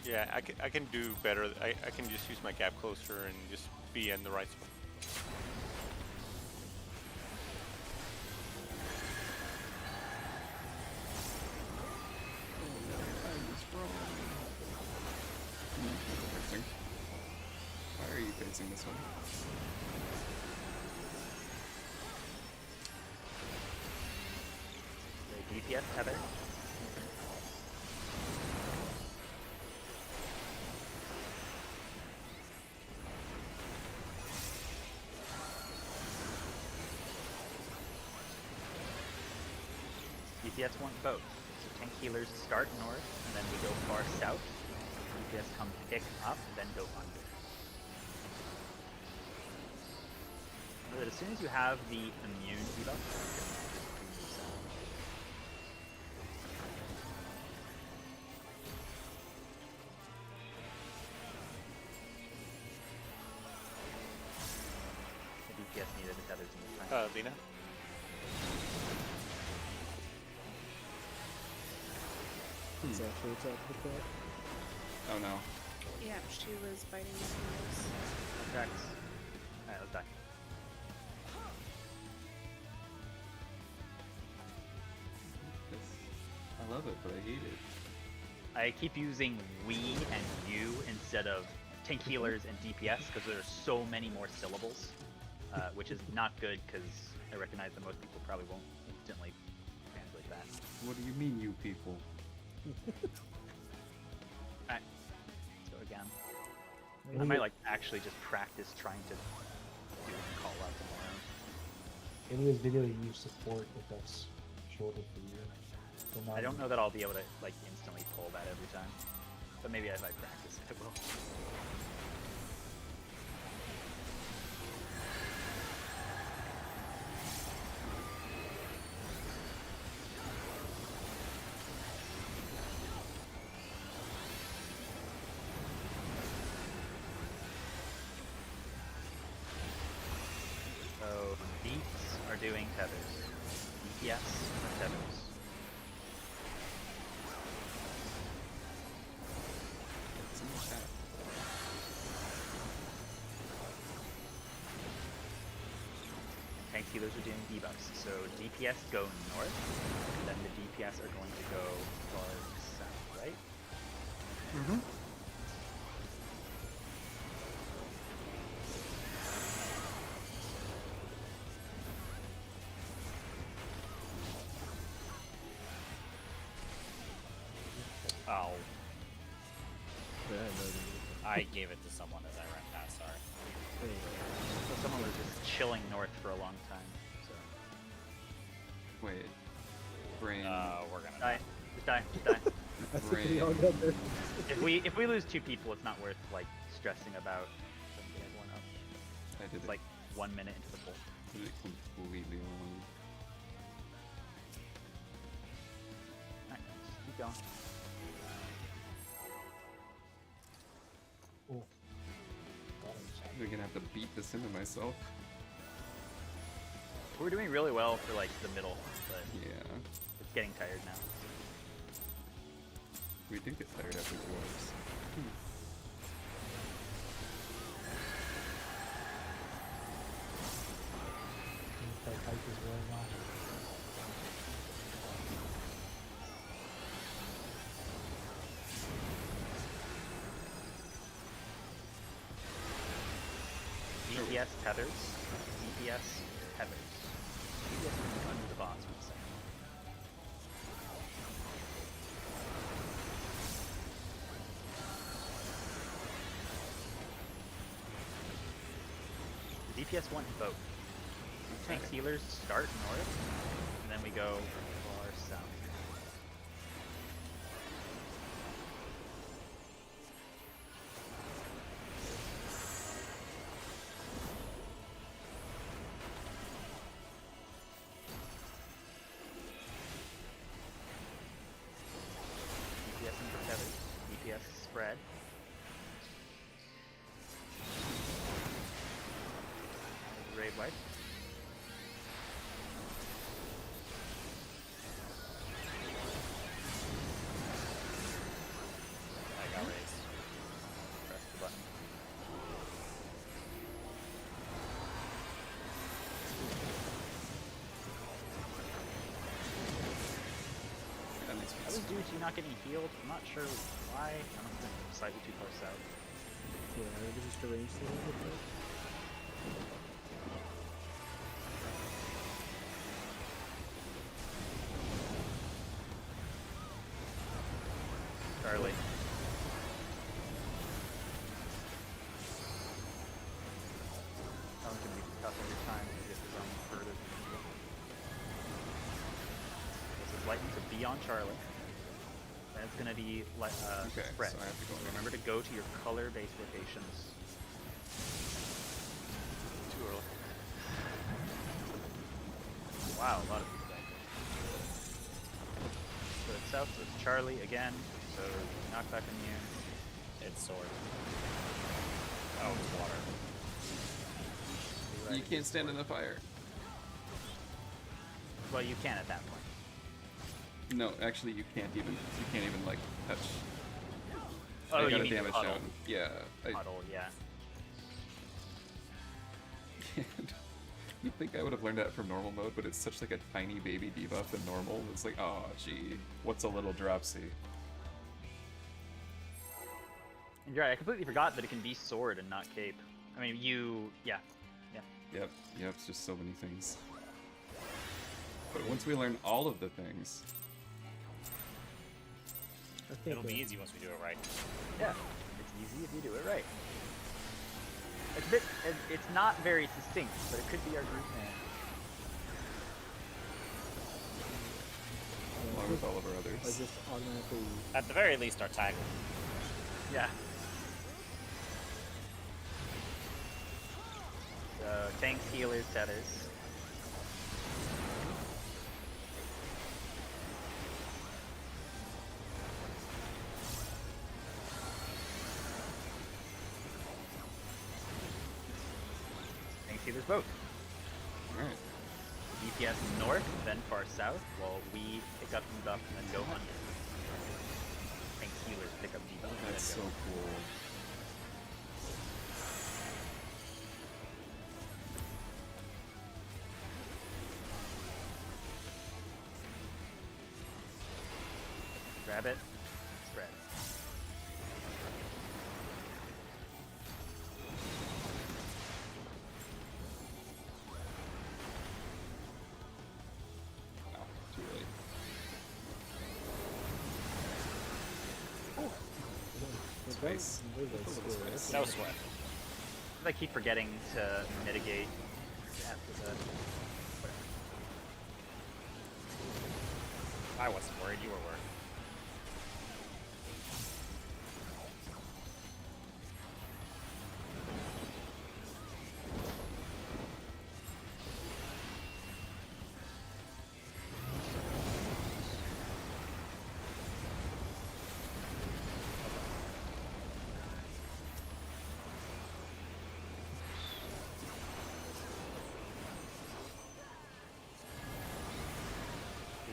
Yeah, I can do better. I can just use my gap closer and just be in the right spot. Interesting. Why are you facing this one? The DPS tether. DPS want both. So tank healers start north, and then we go far south. DPS come pick up, then go under. But as soon as you have the immune debuff, the DPS needed the tethers in the time. Lena? Is that true? Is that with that? Oh no. Yeah, she was biting his nose. Tracks. Alright, let's die. I love it, but I hate it. I keep using we and you instead of tank healers and DPS because there are so many more syllables, which is not good because I recognize that most people probably won't instantly translate that. What do you mean, you people? Alright, let's go again. I might like actually just practice trying to do a call out tomorrow. In this video, you use support if that's shorter for you. So now I don't know that I'll be able to like instantly pull that every time, but maybe as I practice I will. So beats are doing tethers. DPS are tethers. It's in the chat. Tank healers are doing debuffs. So DPS go north, and then the DPS are going to go far south, right? Mm-hmm. Oh, I gave it to someone as I ran past. Sorry. so someone was just chilling north for a long time. So Wait. Brain. We're gonna die, just die, just die. I think we all got there. If we lose 2 people, it's not worth like stressing about sending everyone up. I did It's it. like 1 minute into the poll. Did it completely wrong. Alright, just keep going. Oh. I'm gonna have to beat this into myself. We're doing really well for like the middle, but Yeah. it's getting tired now. We do get tired after 2 hours. That fight is going on. DPS tethers, DPS tethers. DPS can be under the boss for a second. DPS want both. Tanks healers start north, and then we go far south. DPS and tethers. DPS spread. Raid wipe. I got raised. Press the button. That makes me That was due to you not getting healed. I'm not sure why. I don't know, slightly too far south. Yeah, it was just arranged a little bit there. Charlie. That one's gonna be tough every time to get his own further than you. This is lightning to be on Charlie. Then it's gonna be Okay, spread. so I have to go in. Remember to go to your color-based rotations. Too early. Wow, a lot of people died. So it's south, so it's Charlie again. So knockback immune. It's sword. Oh, it's water. You can't stand in the fire. Well, you can at that point. No, actually, you can't even like touch. Oh, I you got a mean damage puddle. down. Yeah. Puddle, yeah. You'd think I would have learned that from normal mode, but it's such like a tiny baby debuff in normal. It's like, oh, gee, what's a little dropsy? And you're right, I completely forgot that it can be sword and not cape. I mean, yeah. Yep, it's just so many things. But once we learn all of the things, I think It'll be easy once we do it right. Yeah, it's easy if you do it right. It's not very distinct, but it could be our group name. along with all of our I others. just automatically. At the very least, our tag. Yeah. So, tanks, healers, tethers. Tanks, healers, both. Alright. DPS north, then far south, while we pick up debuff and then go under. Tanks, healers pick up debuff and That's then so go. cool. Grab it, spread. Wow, too early. Space. Space. No sweat. I keep forgetting to mitigate after the. Whatever. I wasn't worried. You were worried.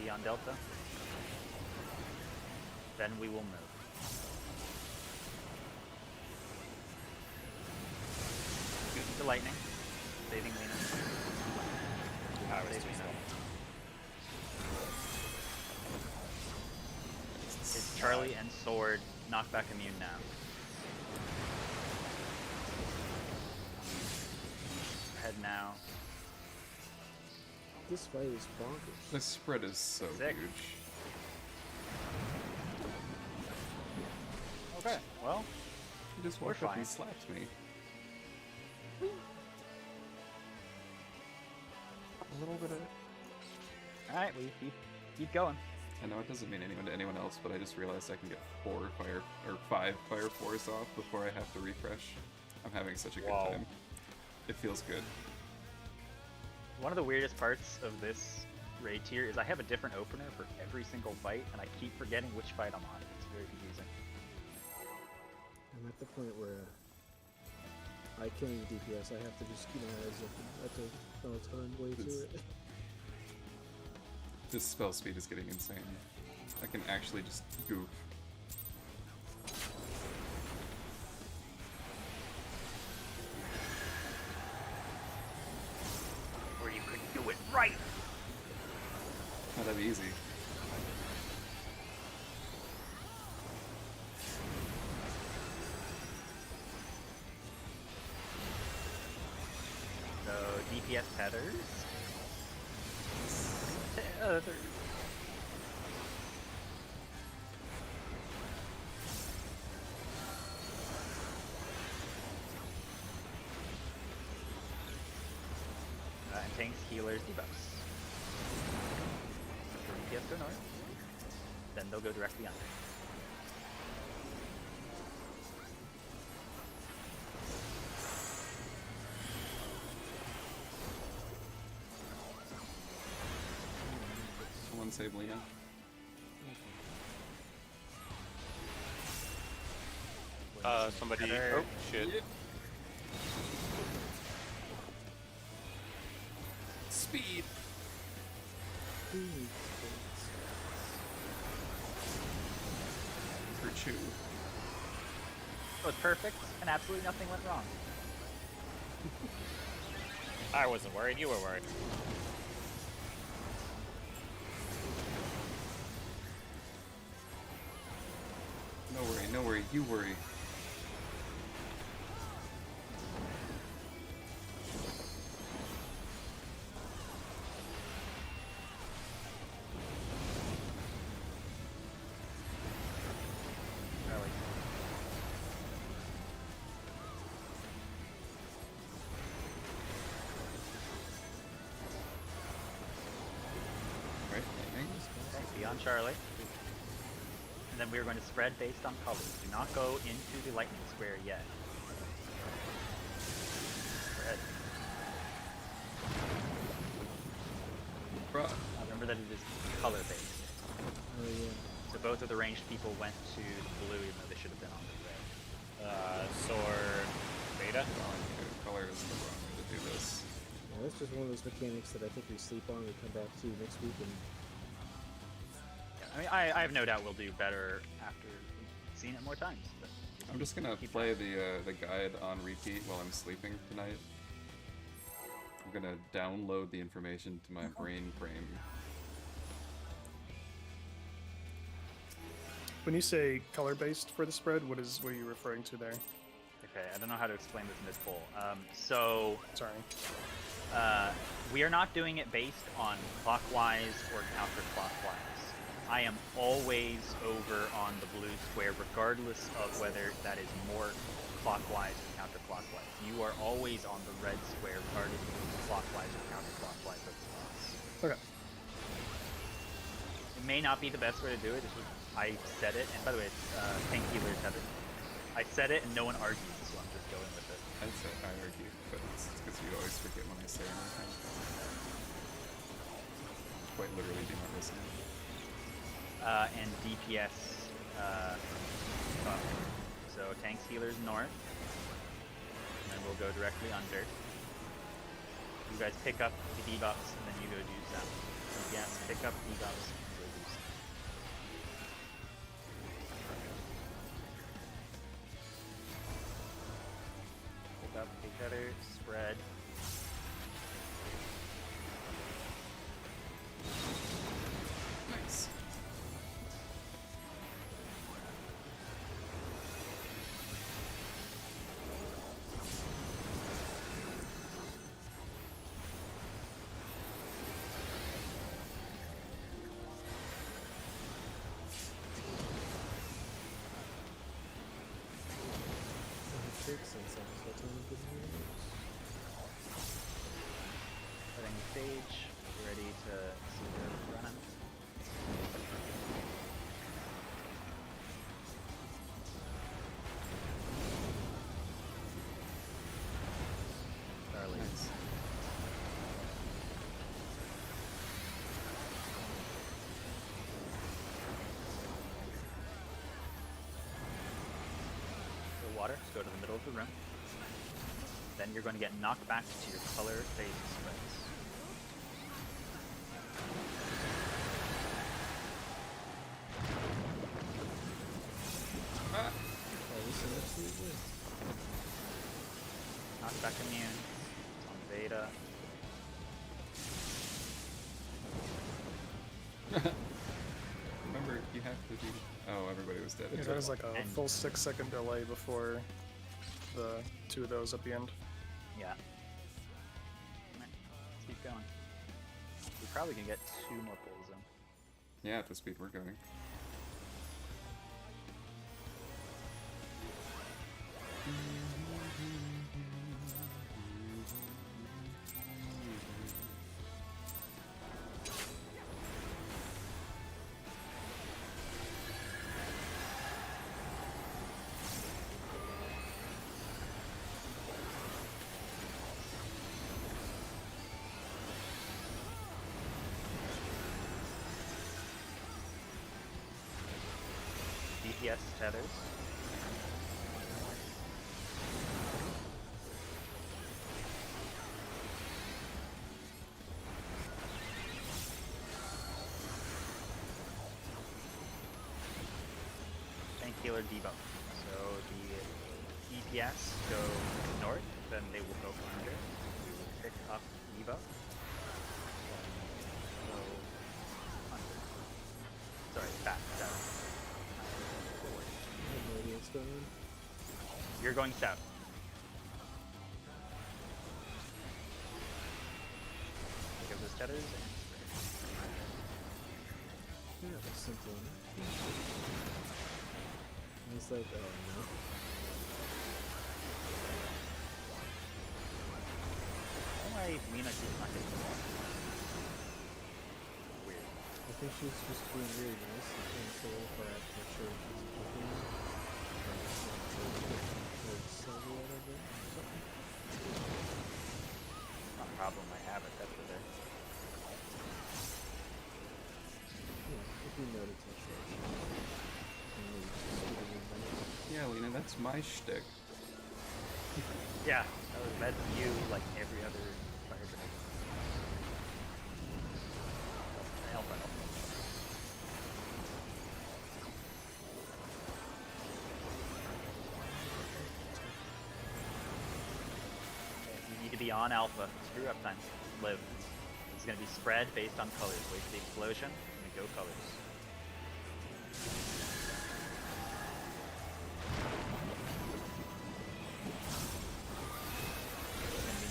Be on Delta. Then we will move. The lightning. Saving Lena. I was Saving too Lena. slow. It's Charlie and Sword. Knockback immune now. Head now. This fight is bonkers. The spread is so Sick. huge. Okay, well, He just We're walked up fine. and slapped me. A little bit of. All right, we keep going. I know it doesn't mean anyone to anyone else, but I just realized I can get 5 fire 4s off before I have to refresh. I'm having such a good Wow. time. It feels good. One of the weirdest parts of this raid tier is I have a different opener for every single fight, and I keep forgetting which fight I'm on. It's very confusing. I'm at the point where I can't even DPS. I have to just keep my eyes open. I have to turn way to This- it. This spell speed is getting insane. I can actually just goof. Or you could do it right. Oh, that'd be easy. So DPS tethers. Tethers. And tanks, healers, debuffs. So DPS go north. Then they'll go directly under. Someone save Lena. Somebody. Tether. Oh shit. Speed! For Chew. It was perfect, and absolutely nothing went wrong. I wasn't worried. You were worried. No worry, you worry. Really. Right, lightning. Okay, be on Charlie. And then we are going to spread based on colors. Do not go into the lightning square yet. Spread. Bruh. Remember that it is color based. Oh yeah. So both of the ranged people went to the blue even though they should have been on the red. Sword beta. Color isn't the wrong way to do this. Yeah, that's just one of those mechanics that I think we sleep on. We come back to next week and Yeah, I mean, I have no doubt we'll do better after we've seen it more times. But I'm just gonna keep play the guide on repeat while I'm sleeping tonight. I'm gonna download the information to my brain frame. When you say color-based for the spread, what are you referring to there? Okay, I don't know how to explain this in this poll. So Sorry. we are not doing it based on clockwise or counterclockwise. I am always over on the blue square, regardless of whether that is more clockwise or counterclockwise. You are always on the red square, regardless of if it's clockwise or counterclockwise of the boss. Okay. It may not be the best way to do it. I said it, and by the way, it's tank healer tether. I said it, and no one argued, so I'm just going with it. I'd say I argue, but it's because you always forget when I say anything. Quite literally do not listen. And DPS buff. So tanks, healers, north. And then we'll go directly under. You guys pick up the debuffs, and then you go do south. DPS, pick up debuffs, and go do south. Pick up each other, spread. Nice. setting the stage. Get ready to see the run. Starlight. Nice. The water, so go to the middle of the room. Then you're going to get knocked back to your color phase spreads. Ah. Oh, this is actually good. Knockback immune. It's on beta. Remember, you have to do. Oh, everybody was dead. Yeah, It's there's okay. like a And- full 6-second delay before the 2 of those at the end. Yeah. Alright, let's keep going. We probably can get 2 more pulls in. Yeah, at the speed we're going. DPS tethers. Painkiller debuff. So the DPS go north, then they will go under. We will pick up debuff. Go under. Sorry, back, south. Forward. I have no idea what's going on. You're going south. Give those tethers and Yeah, that's simple enough. It's like, oh no. why Mina keeps not getting the ball? Weird. I think she's just being really nice and being so far out to make sure she's cooking. Not a problem, I have it, that's for there. Yeah, if you know to touch her. Yeah, Lena, that's my shtick. Yeah, that's you like every other fire grenade. Help. You need to be on alpha. Screw up time. Live. It's going to be spread based on colors. Wait for the explosion, and then go colors.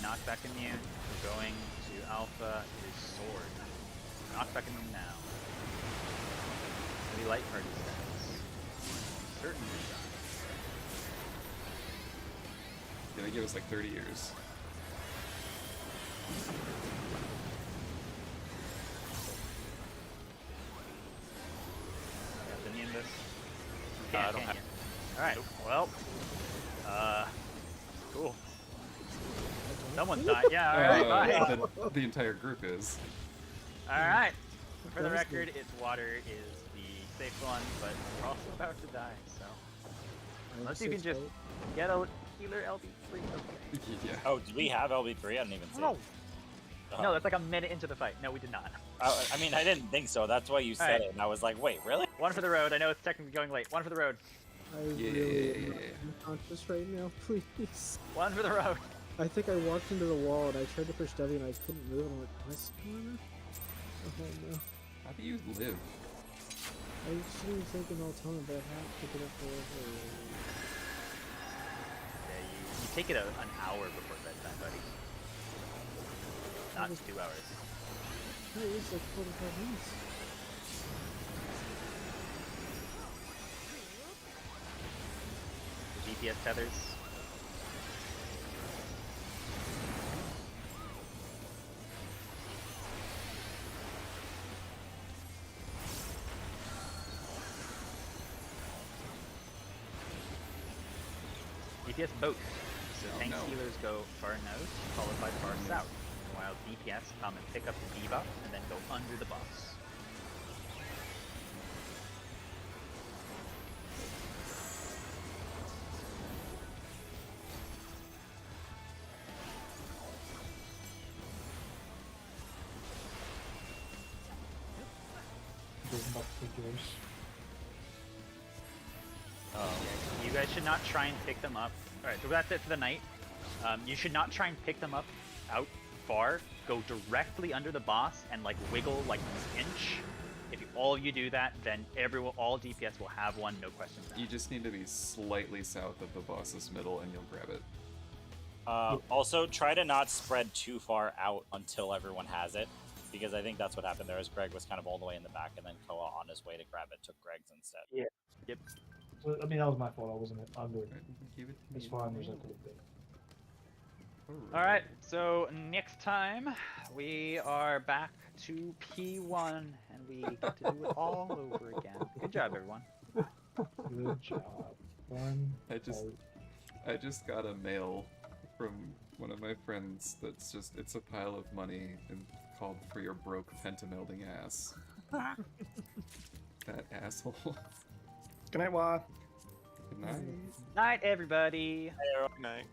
Knockback immune. We're going to alpha is sword. Knockback immune now. Maybe light party stats. Certainly shot. Gonna give us like 30 years. Got the Nimbus. I don't have. Alright, well. Cool. Someone's died. Yeah, alright, bye. The entire group is. Alright. For the That was record, its water is the safe one, but we're also about to die, so. Unless you can just get a healer LB3, okay. Yeah. Oh, did we have LB3? I didn't even see No. it. No, that's like a minute into the fight. No, we did not. I mean, I didn't think so. That's why you said Alright. it, and I was like, wait, really? One for the road. I know it's technically going late. One for the road. I Yeah, really yeah, am yeah, yeah. unconscious right now, please. One for the road. I think I walked into the wall and I tried to push W and I couldn't move and I'm like, what's going on? Oh no. How do you live? I shouldn't have taken melatonin, but I have to pick it up for Yeah, you take it an hour before bedtime, buddy. Not 2 hours. No, it's like 45 minutes. GPS tethers. DPS both. So Oh, tanks no. healers go far north, followed by far south, while DPS come and pick up the debuff and then go under the boss. Building up figures. You guys should not try and pick them up. Alright, so that's it for the night. You should not try and pick them up out far. Go directly under the boss and like wiggle like an inch. If all you do that, then all DPS will have one, no questions asked. You just need to be slightly south of the boss's middle and you'll grab it. Also, try to not spread too far out until everyone has it, because I think that's what happened there. As Greg was kind of all the way in the back, and then Koa on his way to grab it took Greg's instead. Yeah. Yep. So, I mean, that was my fault. I wasn't under Right, give it to as me. far under as I could have been. Alright, so next time we are back to P1 and we get to do it all over again. Good job, everyone. Good job. Fun. I just got a mail from one of my friends that's just, it's a pile of money and called for your broke pentamelding ass. That asshole. Good night, Wa. Good night. Night, everybody. Night.